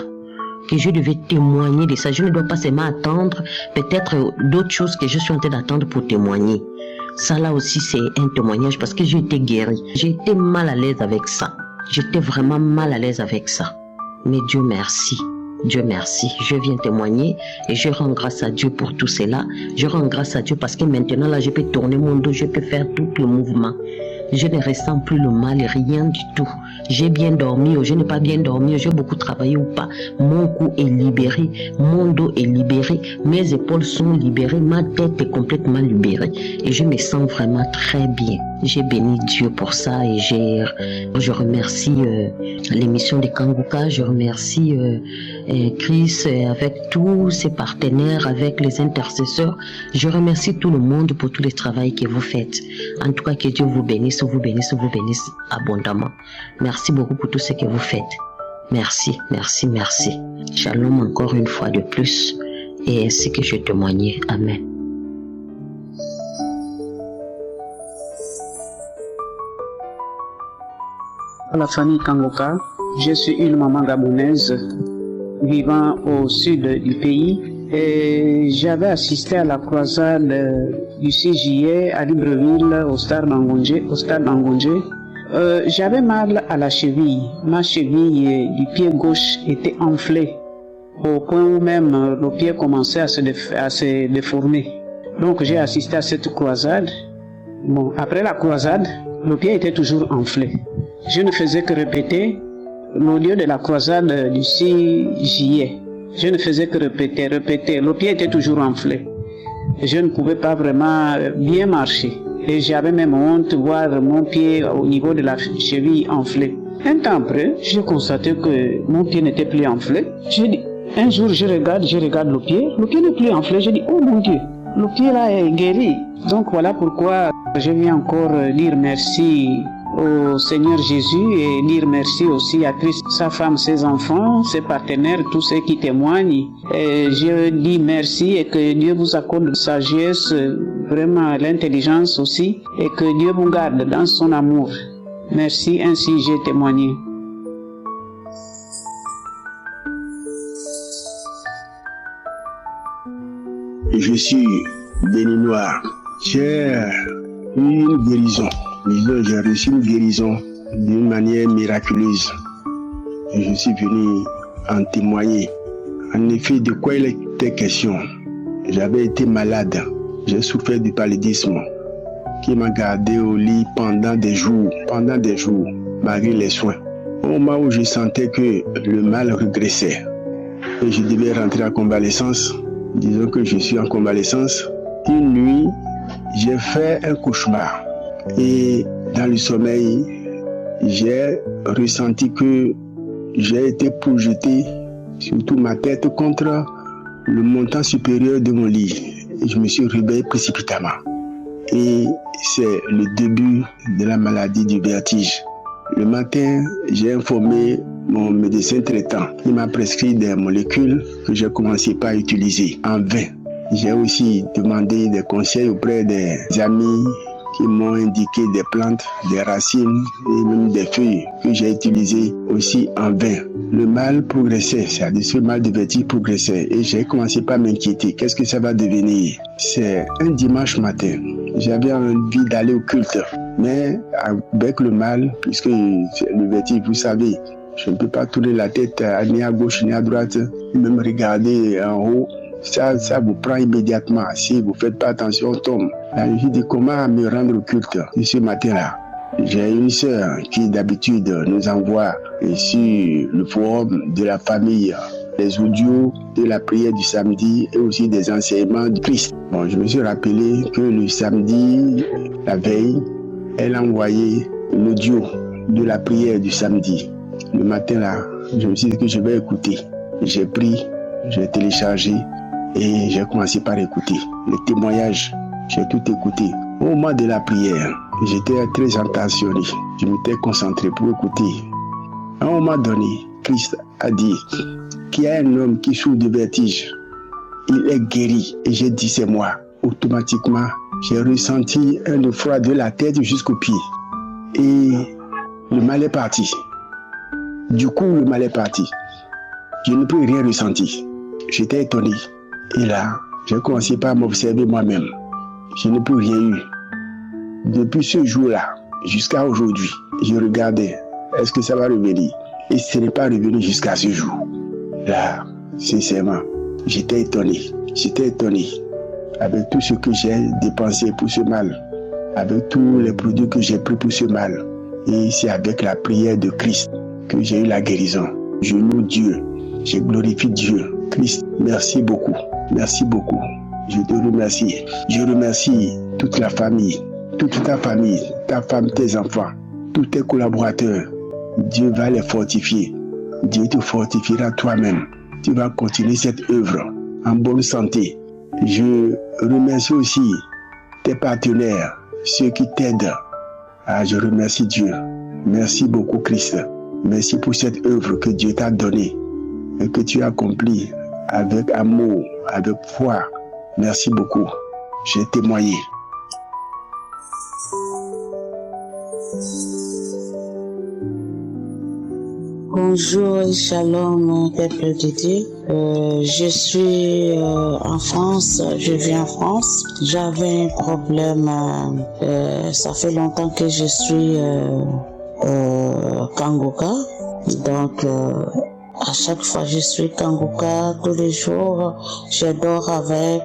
que je devais témoigner de ça. Je ne dois pas seulement attendre peut-être d'autres choses que je suis en train d'attendre pour témoigner. Ça là aussi c'est un témoignage parce que j'ai été guérie. J'ai été mal à l'aise avec ça. J'étais vraiment mal à l'aise avec ça. Mais Dieu merci. Dieu merci, je viens témoigner et je rends grâce à Dieu pour tout cela. Je rends grâce à Dieu parce que maintenant là je peux tourner mon dos, je peux faire tout le mouvement. Je ne ressens plus le mal, rien du tout. J'ai bien dormi ou je n'ai pas bien dormi, j'ai beaucoup travaillé ou pas. Mon cou est libéré, mon dos est libéré, mes épaules sont libérées, ma tête est complètement libérée. Et je me sens vraiment très bien. J'ai béni Dieu pour ça et je remercie l'émission de Kanguka, je remercie Chris avec tous ses partenaires, avec les intercesseurs. Je remercie tout le monde pour tout le travail que vous faites. En tout cas, que Dieu vous bénisse, vous bénisse, vous bénisse abondamment. Merci beaucoup pour tout ce que vous faites. Merci, merci, merci. Shalom encore une fois de plus et ainsi que je témoignais. Amen. À la famille Kanguka, je suis une maman gabonaise vivant au sud du pays et j'avais assisté à la croisade du 6 juillet à Libreville au stade d'Angondje. J'avais mal à la cheville. Ma cheville du pied gauche était enflée au point où même le pied commençait à se déformer. Donc j'ai assisté à cette croisade. Bon, après la croisade, le pied était toujours enflé. Je ne faisais que répéter l'audio de la croisade du 6 juillet. Je ne faisais que répéter. Le pied était toujours enflé. Je ne pouvais pas vraiment bien marcher. Et j'avais même honte de voir mon pied au niveau de la cheville enflée. Un temps après, j'ai constaté que mon pied n'était plus enflé. Un jour, je regarde le pied n'est plus enflé. Je dis, oh mon Dieu, le pied là est guéri. Donc voilà pourquoi je viens encore dire merci au Seigneur Jésus et dire merci aussi à Christ, sa femme, ses enfants, ses partenaires, tous ceux qui témoignent. Et je dis merci et que Dieu vous accorde la sagesse, vraiment l'intelligence aussi, et que Dieu vous garde dans son amour. Merci, ainsi j'ai témoigné. Je suis béninois. J'ai eu une guérison. Disons, j'ai reçu une guérison d'une manière miraculeuse. Et je suis venu en témoigner. En effet, de quoi il était question? J'avais été malade. J'ai souffert du paludisme qui m'a gardé au lit pendant des jours, malgré les soins. Au moment où je sentais que le mal régressait et je devais rentrer en convalescence, disons que je suis en convalescence, une nuit, j'ai fait un cauchemar. Et dans le sommeil, j'ai ressenti que j'ai été projeté, surtout ma tête, contre le montant supérieur de mon lit. Et je me suis réveillé précipitamment. Et c'est le début de la maladie du vertige. Le matin, j'ai informé mon médecin traitant. Il m'a prescrit des molécules que j'ai commencé par utiliser en vain. J'ai aussi demandé des conseils auprès des amis qui m'ont indiqué des plantes, des racines et même des feuilles que j'ai utilisées aussi en vain. Le mal progressait, c'est-à-dire ce mal de vertige progressait et j'ai commencé par m'inquiéter. Qu'est-ce que ça va devenir? C'est un dimanche matin. J'avais envie d'aller au culte, mais avec le mal, puisque le vertige, vous savez, je ne peux pas tourner la tête ni à gauche ni à droite, même regarder en haut. Ça vous prend immédiatement. Si vous ne faites pas attention, on tombe. Je dis comment me rendre au culte ce matin-là. J'ai une sœur qui d'habitude nous envoie sur le forum de la famille les audios de la prière du samedi et aussi des enseignements du Christ. Bon, je me suis rappelé que le samedi, la veille, elle a envoyé l'audio de la prière du samedi. Le matin-là, je me suis dit que je vais écouter. J'ai pris, j'ai téléchargé et j'ai commencé par écouter les témoignages. J'ai tout écouté. Au moment de la prière, j'étais très attentionné. Je m'étais concentré pour écouter. À un moment donné, Christ a dit qu'il y a un homme qui souffre de vertige il est guéri. Et j'ai dit c'est moi. Automatiquement, j'ai ressenti un effroi de la tête jusqu'aux pieds. Et le mal est parti. Du coup, le mal est parti. Je ne peux rien ressentir. J'étais étonné. Et là, j'ai commencé par m'observer moi-même. Je ne peux rien eu. Depuis ce jour-là, jusqu'à aujourd'hui, je regardais. Est-ce que ça va revenir? Et ce n'est pas revenu jusqu'à ce jour. Là, sincèrement, j'étais étonné. J'étais étonné. Avec tout ce que j'ai dépensé pour ce mal. Avec tous les produits que j'ai pris pour ce mal. Et c'est avec la prière de Christ que j'ai eu la guérison. Je loue Dieu. Je glorifie Dieu. Christ, merci beaucoup. Merci beaucoup. Je te remercie. Je remercie toute la famille, toute ta famille, ta femme, tes enfants, tous tes collaborateurs. Dieu va les fortifier. Dieu te fortifiera toi-même. Tu vas continuer cette œuvre en bonne santé. Je remercie aussi tes partenaires, ceux qui t'aident. Je remercie Dieu. Merci beaucoup Christ. Merci pour cette œuvre que Dieu t'a donnée et que tu as accomplie avec amour, avec foi. Merci beaucoup. J'ai témoigné. Bonjour et shalom, peuple de Dieu. Je suis en France, je vis en France. J'avais un problème, ça fait longtemps que je suis Kanguka. Donc, à chaque fois je suis Kanguka, tous les jours, je dors avec,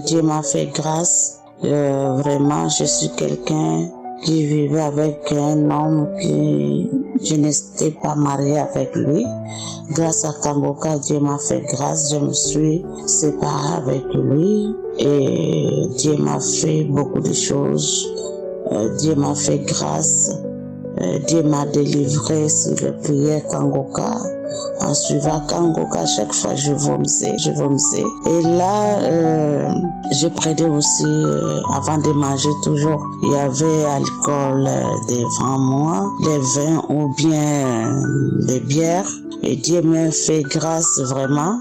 Dieu m'a fait grâce. Vraiment, je suis quelqu'un qui vivait avec un homme qui je n'étais pas mariée avec lui. Grâce à Kanguka, Dieu m'a fait grâce, je me suis séparée avec lui et Dieu m'a fait beaucoup de choses. Dieu m'a fait grâce. Dieu m'a délivré sur le prière Kanguka. En suivant Kanguka, chaque fois je vomissais. Et là, je prenais aussi, avant de manger toujours, il y avait alcool devant moi, les vins ou bien les bières. Et Dieu m'a fait grâce vraiment.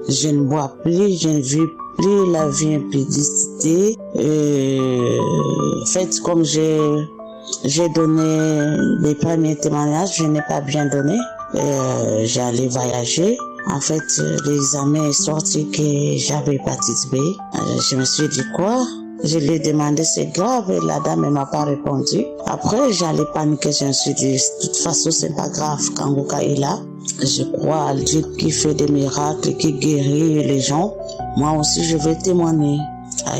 Je ne bois plus, je ne vis plus la vie impudicité. En fait, comme j'ai donné les premiers témoignages, je n'ai pas bien donné. J'allais voyager. En fait, l'examen est sorti que j'avais hépatite B. Je me suis dit quoi? Je lui ai demandé c'est grave et la dame ne m'a pas répondu. Après, j'allais paniquer. Je me suis dit de toute façon c'est pas grave. Kanguka est là. Je crois à Dieu qui fait des miracles, qui guérit les gens. Moi aussi, je vais témoigner.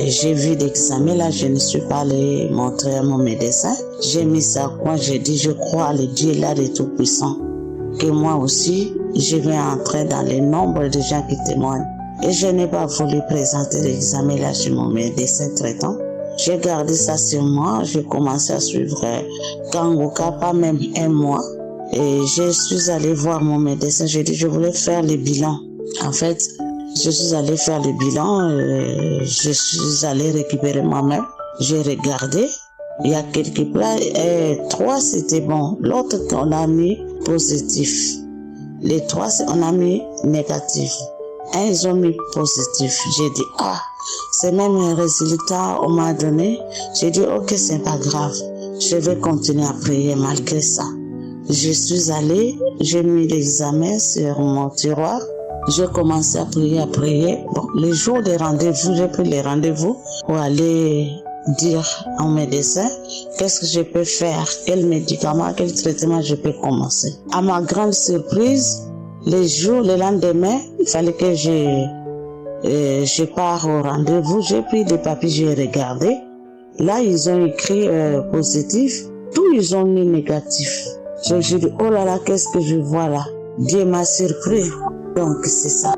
J'ai vu l'examen là, je ne suis pas allé montrer à mon médecin. J'ai mis ça à quoi? J'ai dit je crois à le Dieu là de tout puissant. Que moi aussi, je vais entrer dans le nombre de gens qui témoignent. Et je n'ai pas voulu présenter l'examen là chez mon médecin traitant. J'ai gardé ça sur moi, j'ai commencé à suivre Kanguka, pas même un mois. Et je suis allé voir mon médecin, j'ai dit je voulais faire le bilan. En fait, je suis allé faire le bilan, je suis allé récupérer moi-même. J'ai regardé, il y a quelques plats, 3 c'était bon, l'autre on a mis positif. Les 3 on a mis négatif. Ils ont mis positif. J'ai dit c'est même un résultat on m'a donné. J'ai dit ok, c'est pas grave, je vais continuer à prier malgré ça. Je suis allée, j'ai mis l'examen sur mon tiroir. J'ai commencé à prier. Bon, les jours des rendez-vous, j'ai pris les rendez-vous pour aller dire au médecin qu'est-ce que je peux faire, quel médicament, quel traitement je peux commencer. À ma grande surprise, le lendemain, il fallait que je pars au rendez-vous. J'ai pris des papiers, j'ai regardé. Là, ils ont écrit positif. Tout, ils ont mis négatif. Je me suis dit, oh là là, qu'est-ce que je vois là? Dieu m'a surpris. Donc, c'est ça.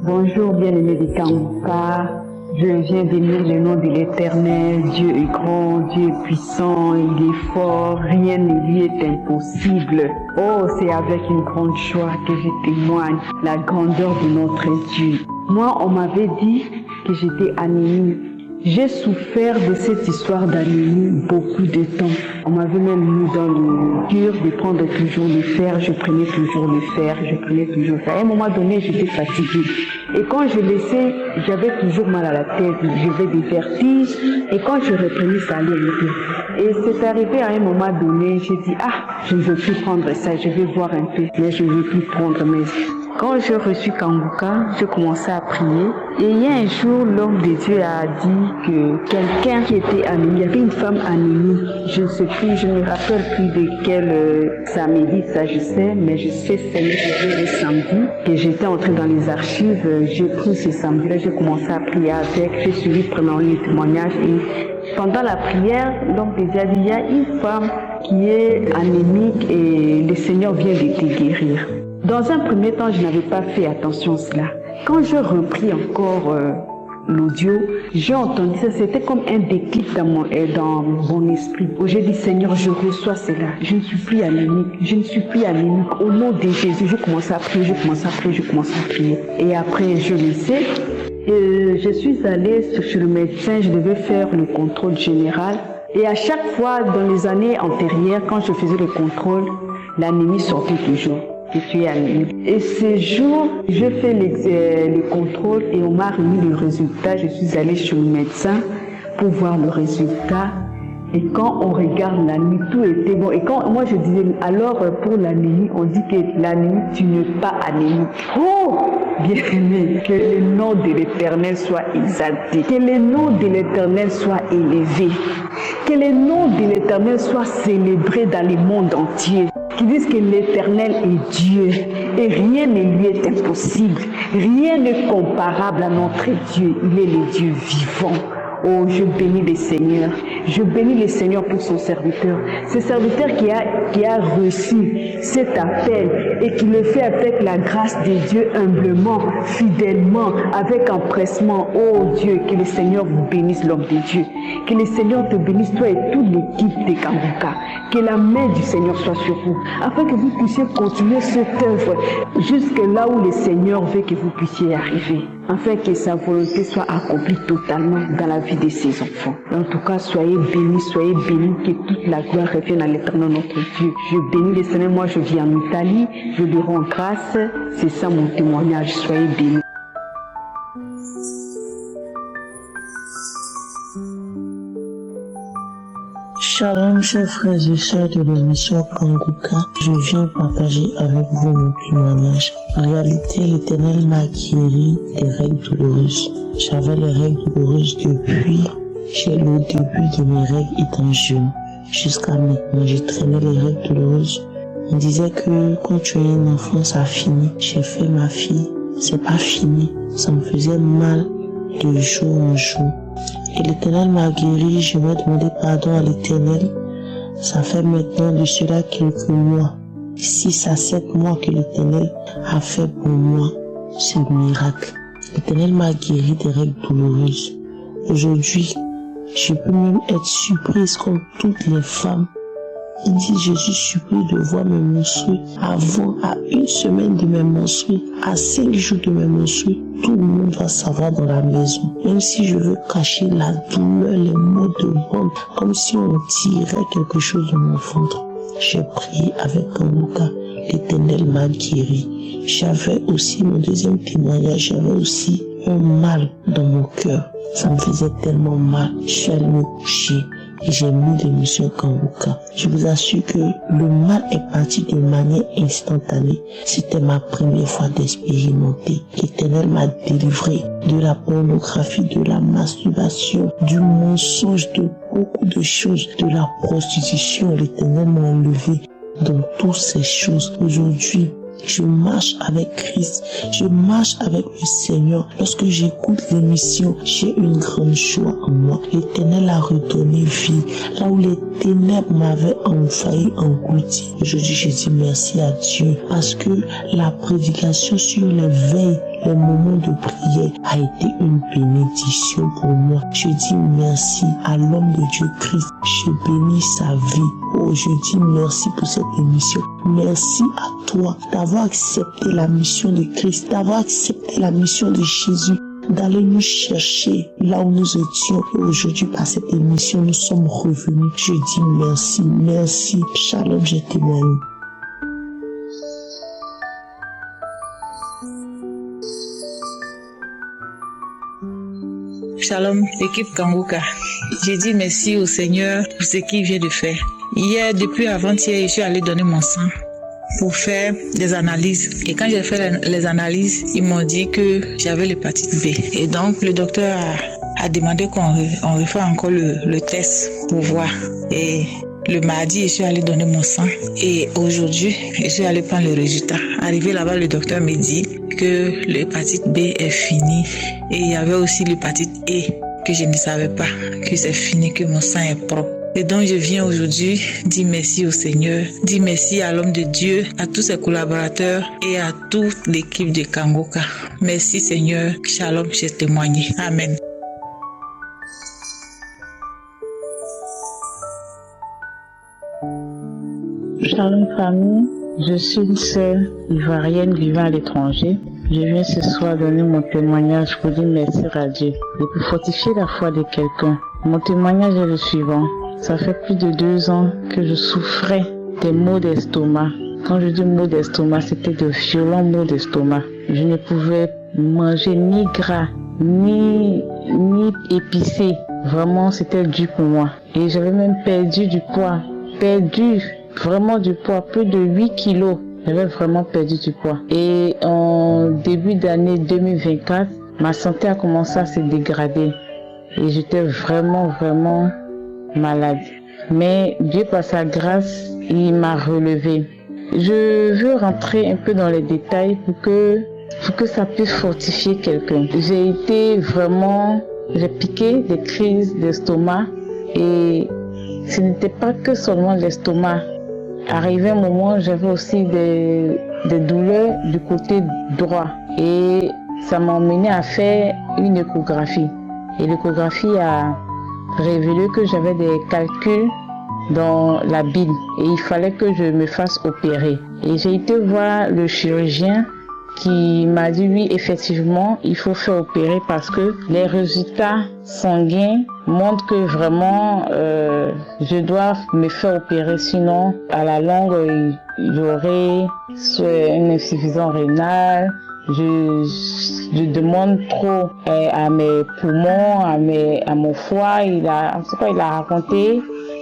Bonjour, bien-aimés de Kanguka. Je viens bénir le nom de l'Éternel. Dieu est grand, Dieu est puissant, il est fort, rien ne lui est impossible. Oh, c'est avec une grande joie que je témoigne la grandeur de notre Dieu. Moi, on m'avait dit que j'étais anémique. J'ai souffert de cette histoire d'anémie beaucoup de temps. On m'avait même mis dans le cure de prendre toujours le fer. Je prenais toujours le fer, À un moment donné, j'étais fatiguée. Et quand je laissais, j'avais toujours mal à la tête, j'avais des vertiges. Et quand je reprenais, ça allait un peu. Et c'est arrivé à un moment donné, j'ai dit, je ne veux plus prendre ça, je vais voir un peu. Mais je ne veux plus prendre mes... Quand j'ai reçu Kanguka, j'ai commencé à prier. Et il y a un jour, l'homme de Dieu a dit que quelqu'un qui était anémique, il y avait une femme anémique. Je ne sais plus, je ne me rappelle plus de quel samedi il s'agissait, mais je sais que c'était le samedi que j'étais entrée dans les archives. J'ai pris ce samedi-là, j'ai commencé à prier avec, j'ai suivi premièrement les témoignages. Et pendant la prière, l'homme de Dieu a dit, il y a une femme qui est anémique et le Seigneur vient de te guérir. Dans un premier temps, je n'avais pas fait attention à cela. Quand je repris encore l'audio, j'ai entendu ça, c'était comme un déclic dans mon esprit. Où j'ai dit, Seigneur, je reçois cela. Je ne suis plus anémique. Au nom de Jésus, je commence à prier. Et après, je le sais. Je suis allée chez le médecin, je devais faire le contrôle général. Et à chaque fois, dans les années antérieures, quand je faisais le contrôle, l'anémie sortait toujours. Je suis anémique. Et ce jour, je fais le contrôle et on m'a remis le résultat. Je suis allée chez le médecin pour voir le résultat. Et quand on regarde l'anémie, tout était bon. Et quand moi je disais, alors pour l'anémie, on dit que l'anémie, tu n'es pas anémique. Oh, bien-aimé, que le nom de l'Éternel soit exalté, que le nom de l'Éternel soit élevé, que le nom de l'Éternel soit célébré dans le monde entier. Qui disent que l'Éternel est Dieu et rien ne lui est impossible, rien n'est comparable à notre Dieu, il est le Dieu vivant. Oh, je bénis le Seigneur. Je bénis le Seigneur pour son serviteur. Ce serviteur qui a reçu cet appel et qui le fait avec la grâce de Dieu humblement, fidèlement, avec empressement. Oh Dieu, que le Seigneur vous bénisse, l'homme de Dieu. Que le Seigneur te bénisse, toi et toute l'équipe de Kanguka. Que la main du Seigneur soit sur vous, afin que vous puissiez continuer cette œuvre jusque là où le Seigneur veut que vous puissiez arriver. Afin que sa volonté soit accomplie totalement dans la vie de ses enfants. En tout cas, soyez bénis, que toute la gloire revienne à l'Éternel notre Dieu. Je bénis le Seigneur, moi je vis en Italie, je lui rends grâce, c'est ça mon témoignage, soyez bénis. Shalom, chers frères et sœurs de l'émission Kanguka, je viens partager avec vous mon témoignage. En réalité, l'Éternel m'a guéri des règles douloureuses. J'avais les règles douloureuses depuis le début de mes règles étant jeune. Jusqu'à maintenant, j'ai traîné les règles douloureuses. On disait que quand tu es un enfant, ça finit. J'ai fait ma fille, c'est pas fini. Ça me faisait mal de jour en jour. Et l'Éternel m'a guéri, je vais demander pardon à l'Éternel. Ça fait maintenant de cela quelques mois, 6 à 7 mois que l'Éternel a fait pour moi ce miracle. L'Éternel m'a guéri des règles douloureuses. Aujourd'hui, je peux même être surprise comme toutes les femmes. Il dit, je suis surpris de voir mes menstrues avant, à 1 semaine de mes menstrues, à 5 jours de mes menstrues. Tout le monde va savoir dans la maison. Même si je veux cacher la douleur, les maux de ventre, comme si on tirait quelque chose de mon ventre. J'ai prié avec Kanguka. L'Éternel m'a guéri. J'avais aussi mon deuxième témoignage, j'avais aussi un mal dans mon cœur. Ça me faisait tellement mal. Je suis allée me coucher. Et j'ai mis l'émission Kanguka. Je vous assure que le mal est parti de manière instantanée. C'était ma première fois d'expérimenter. L'Éternel m'a délivré de la pornographie, de la masturbation, du mensonge, de beaucoup de choses, de la prostitution. L'Éternel m'a enlevé dans toutes ces choses. Aujourd'hui, je marche avec Christ, je marche avec le Seigneur. Lorsque j'écoute l'émission, j'ai une grande joie en moi. L'Éternel a redonné vie. Là où les ténèbres m'avaient envahi, englouti. Aujourd'hui, je dis merci à Dieu parce que la prédication sur les veilles, le moment de prière a été une bénédiction pour moi. Je dis merci à l'homme de Dieu Christ. Je bénis sa vie. Oh, je dis merci pour cette émission. Merci à toi d'avoir accepté la mission de Christ, d'avoir accepté la mission de Jésus, d'aller nous chercher là où nous étions. Et aujourd'hui, par cette émission, nous sommes revenus. Je dis merci, merci. Shalom, je témoigne. Shalom, équipe Kanguka. J'ai dit merci au Seigneur pour ce qu'il vient de faire. Hier, depuis avant-hier, je suis allée donner mon sang pour faire des analyses. Et quand j'ai fait les analyses, ils m'ont dit que j'avais l'hépatite B. Et donc, le docteur a demandé qu'on refasse encore le test pour voir. Et le mardi, je suis allée donner mon sang. Et aujourd'hui, je suis allée prendre le résultat. Arrivé là-bas, le docteur me dit que l'hépatite B est finie. Et il y avait aussi l'hépatite E que je ne savais pas, que c'est fini, que mon sang est propre. Et donc je viens aujourd'hui dire merci au Seigneur, dire merci à l'homme de Dieu, à tous ses collaborateurs et à toute l'équipe de Kanguka. Merci Seigneur, shalom, j'ai témoigné. Amen. Shalom famille, je suis une sœur ivoirienne vivant à l'étranger. Je viens ce soir donner mon témoignage pour dire merci à Dieu et pour fortifier la foi de quelqu'un. Mon témoignage est le suivant. Ça fait plus de 2 ans que je souffrais des maux d'estomac. Quand je dis maux d'estomac, c'était de violents maux d'estomac. Je ne pouvais manger ni gras, ni épicé. Vraiment, c'était dur pour moi. Et j'avais même perdu du poids. Vraiment du poids, plus de 8 kilos. J'avais vraiment perdu du poids. Et en début d'année 2024, ma santé a commencé à se dégrader. Et j'étais vraiment malade. Mais Dieu, par sa grâce, il m'a relevé. Je veux rentrer un peu dans les détails pour que ça puisse fortifier quelqu'un. J'ai piqué des crises d'estomac et ce n'était pas que seulement l'estomac. Arrivé un moment, j'avais aussi des douleurs du côté droit et ça m'a emmené à faire une échographie. Et l'échographie a révélé que j'avais des calculs dans la bile et il fallait que je me fasse opérer. Et j'ai été voir le chirurgien qui m'a dit oui, effectivement, il faut faire opérer parce que les résultats sanguins montrent que vraiment je dois me faire opérer, sinon à la longue il y aurait soit une insuffisance rénale. Je demande trop à mes poumons, à mon foie. Il a raconté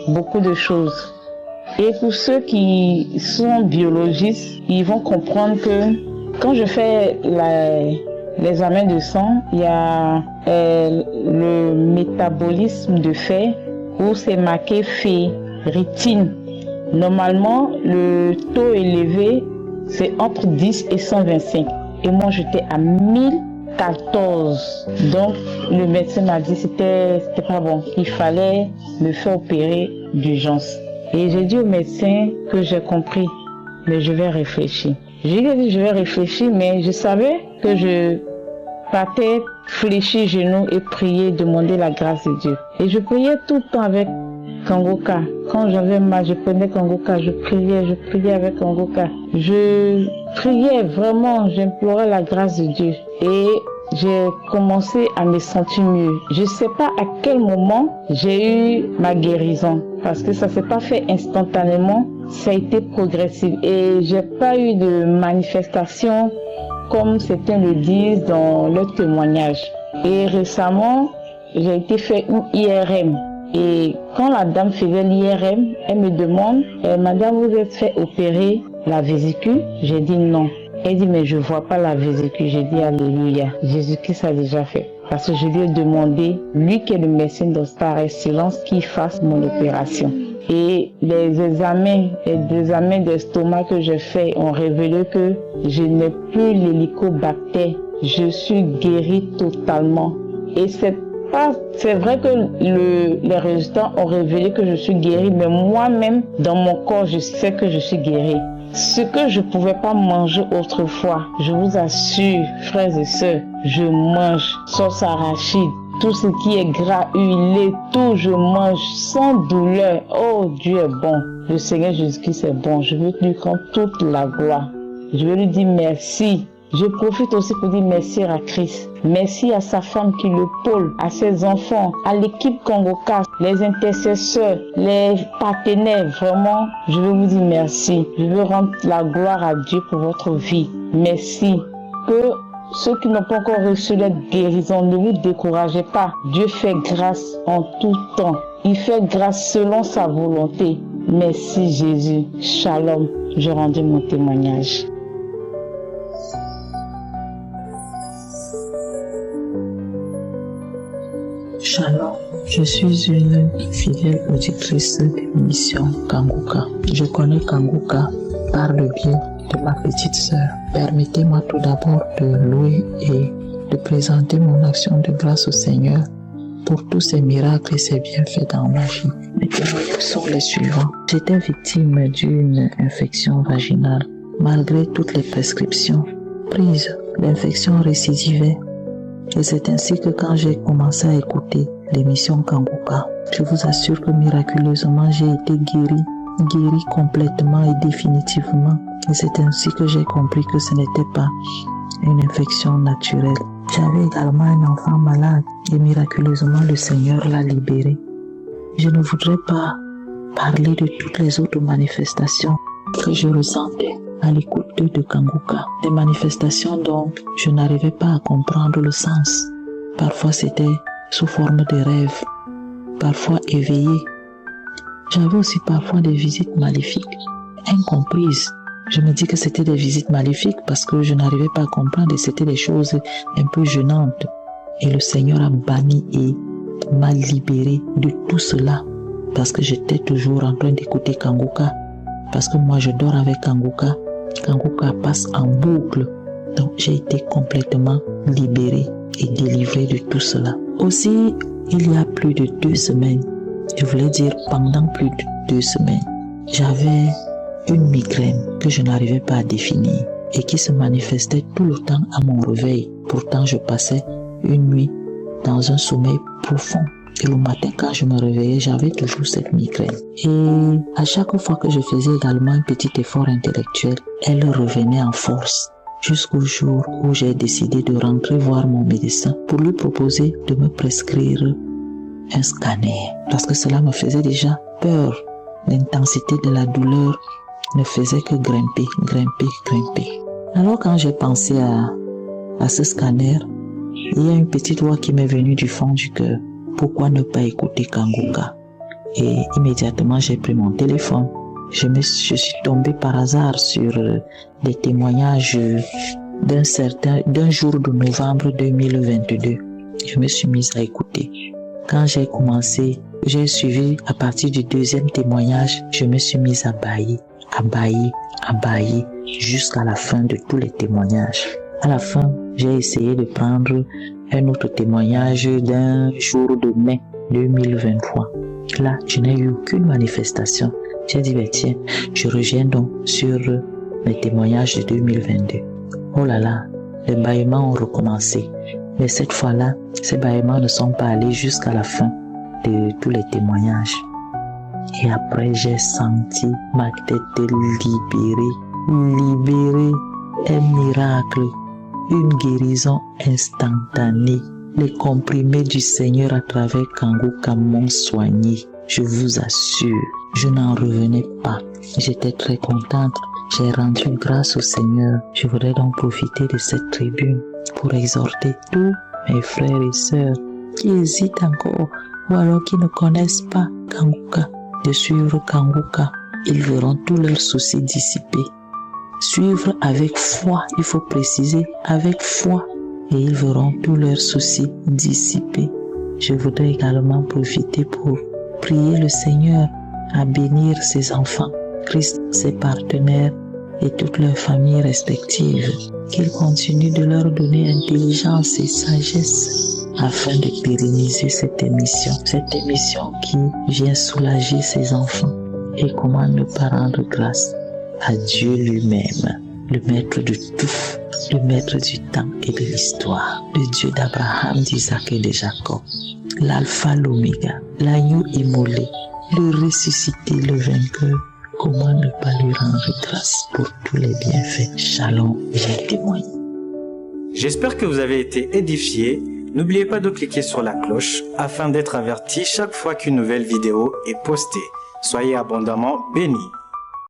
beaucoup de choses. Et pour ceux qui sont biologistes, ils vont comprendre que quand je fais l'examen de sang, il y a le métabolisme de fer où c'est marqué ferritine. Normalement, le taux élevé, c'est entre 10 et 125. Et moi, j'étais à 1014. Donc, le médecin m'a dit que c'était pas bon, qu'il fallait me faire opérer d'urgence. Et j'ai dit au médecin que j'ai compris, mais je vais réfléchir. J'ai dit je vais réfléchir, mais je savais que je partais fléchir genoux et prier, demander la grâce de Dieu. Et je priais tout le temps avec Kanguka. Quand j'avais mal, je prenais Kanguka, je priais avec Kanguka. Je priais vraiment, j'implorais la grâce de Dieu. Et j'ai commencé à me sentir mieux. Je sais pas à quel moment j'ai eu ma guérison, parce que ça s'est pas fait instantanément, ça a été progressif. Et j'ai pas eu de manifestation comme certains le disent dans leur témoignage. Et récemment, j'ai été fait une IRM. Et quand la dame faisait l'IRM, elle me demande, Madame, vous êtes fait opérer la vésicule? J'ai dit non. Elle dit, mais je vois pas la vésicule. J'ai dit, alléluia. Jésus-Christ a déjà fait. Parce que je lui ai demandé, lui qui est le médecin de par excellence, qu'il fasse mon opération. Et les examens d'estomac que j'ai fait ont révélé que je n'ai plus l'hélicobactère. Je suis guérie totalement. Et c'est vrai que les résultats ont révélé que je suis guérie, mais moi-même, dans mon corps, je sais que je suis guérie. Ce que je pouvais pas manger autrefois, je vous assure, frères et sœurs, je mange sauce arachide, tout ce qui est gras, huilé, tout je mange sans douleur. Oh, Dieu est bon. Le Seigneur Jésus-Christ est bon. Je veux lui rendre toute la gloire. Je veux lui dire merci. Je profite aussi pour dire merci à Christ. Merci à sa femme qui le pôle, à ses enfants, à l'équipe Kangoka, les intercesseurs, les partenaires. Vraiment, je veux vous dire merci. Je veux rendre la gloire à Dieu pour votre vie. Merci. Que ceux qui n'ont pas encore reçu la guérison, ne vous découragez pas. Dieu fait grâce en tout temps. Il fait grâce selon sa volonté. Merci Jésus. Shalom. Je rendais mon témoignage. Shalom, je suis une fidèle auditrice de l'émission Kanguka. Je connais Kanguka par le biais de ma petite sœur. Permettez-moi tout d'abord de louer et de présenter mon action de grâce au Seigneur pour tous ces miracles et ces bienfaits dans ma vie. Mes témoignages sont les suivants. J'étais victime d'une infection vaginale. Malgré toutes les prescriptions prises, l'infection récidivait. Et c'est ainsi que quand j'ai commencé à écouter l'émission Kanguka, je vous assure que miraculeusement j'ai été guéri complètement et définitivement. Et c'est ainsi que j'ai compris que ce n'était pas une infection naturelle. J'avais également un enfant malade et miraculeusement le Seigneur l'a libéré. Je ne voudrais pas parler de toutes les autres manifestations que je ressentais à l'écoute de Kanguka. Des manifestations dont je n'arrivais pas à comprendre le sens. Parfois c'était sous forme de rêves, parfois éveillé. J'avais aussi parfois des visites maléfiques, incomprises. Je me dis que c'était des visites maléfiques parce que je n'arrivais pas à comprendre et c'était des choses un peu gênantes. Et le Seigneur a banni et m'a libéré de tout cela parce que j'étais toujours en train d'écouter Kanguka. Parce que moi je dors avec Kanguka. Kanguka passe en boucle. Donc j'ai été complètement libéré et délivré de tout cela. Aussi, il y a plus de 2 semaines, je voulais dire pendant plus de 2 semaines, j'avais une migraine que je n'arrivais pas à définir et qui se manifestait tout le temps à mon réveil. Pourtant, je passais une nuit dans un sommeil profond. Et le matin, quand je me réveillais, j'avais toujours cette migraine. Et à chaque fois que je faisais également un petit effort intellectuel, elle revenait en force. Jusqu'au jour où j'ai décidé de rentrer voir mon médecin pour lui proposer de me prescrire un scanner. Parce que cela me faisait déjà peur. L'intensité de la douleur ne faisait que grimper. Alors quand j'ai pensé à ce scanner, il y a une petite voix qui m'est venue du fond du cœur. Pourquoi ne pas écouter Kanguka? Et immédiatement j'ai pris mon téléphone. Je suis tombé par hasard sur des témoignages d'un jour de novembre 2022. Je me suis mise à écouter. Quand j'ai commencé, j'ai suivi à partir du 2e témoignage, je me suis mise à bailler jusqu'à la fin de tous les témoignages. À la fin, j'ai essayé de prendre un autre témoignage d'un jour de mai 2023. Là, je n'ai eu aucune manifestation. J'ai dit, tiens, je reviens donc sur les témoignages de 2022. Oh là là, les bâillements ont recommencé. Mais cette fois-là, ces bâillements ne sont pas allés jusqu'à la fin de tous les témoignages. Et après, j'ai senti ma tête libérée, un miracle, une guérison instantanée. Les comprimés du Seigneur à travers Kanguka m'ont soigné. Je vous assure, je n'en revenais pas. J'étais très contente. J'ai rendu grâce au Seigneur. Je voudrais donc profiter de cette tribune pour exhorter tous mes frères et sœurs qui hésitent encore ou alors qui ne connaissent pas Kanguka de suivre Kanguka. Ils verront tous leurs soucis dissipés. Suivre avec foi, il faut préciser, avec foi, et ils verront tous leurs soucis dissipés. Je voudrais également profiter pour prier le Seigneur à bénir ses enfants, Christ, ses partenaires et toutes leurs familles respectives, qu'il continue de leur donner intelligence et sagesse afin de pérenniser cette émission qui vient soulager ses enfants. Et comment ne pas rendre grâce à Dieu lui-même, le maître de tout, le maître du temps et de l'histoire, le Dieu d'Abraham, d'Isaac et de Jacob, l'alpha, l'oméga, l'agneau immolé, le ressuscité, le vainqueur. Comment ne pas lui rendre grâce pour tous les bienfaits? Shalom, j'ai témoigné. J'espère que vous avez été édifiés. N'oubliez pas de cliquer sur la cloche afin d'être averti chaque fois qu'une nouvelle vidéo est postée. Soyez abondamment bénis.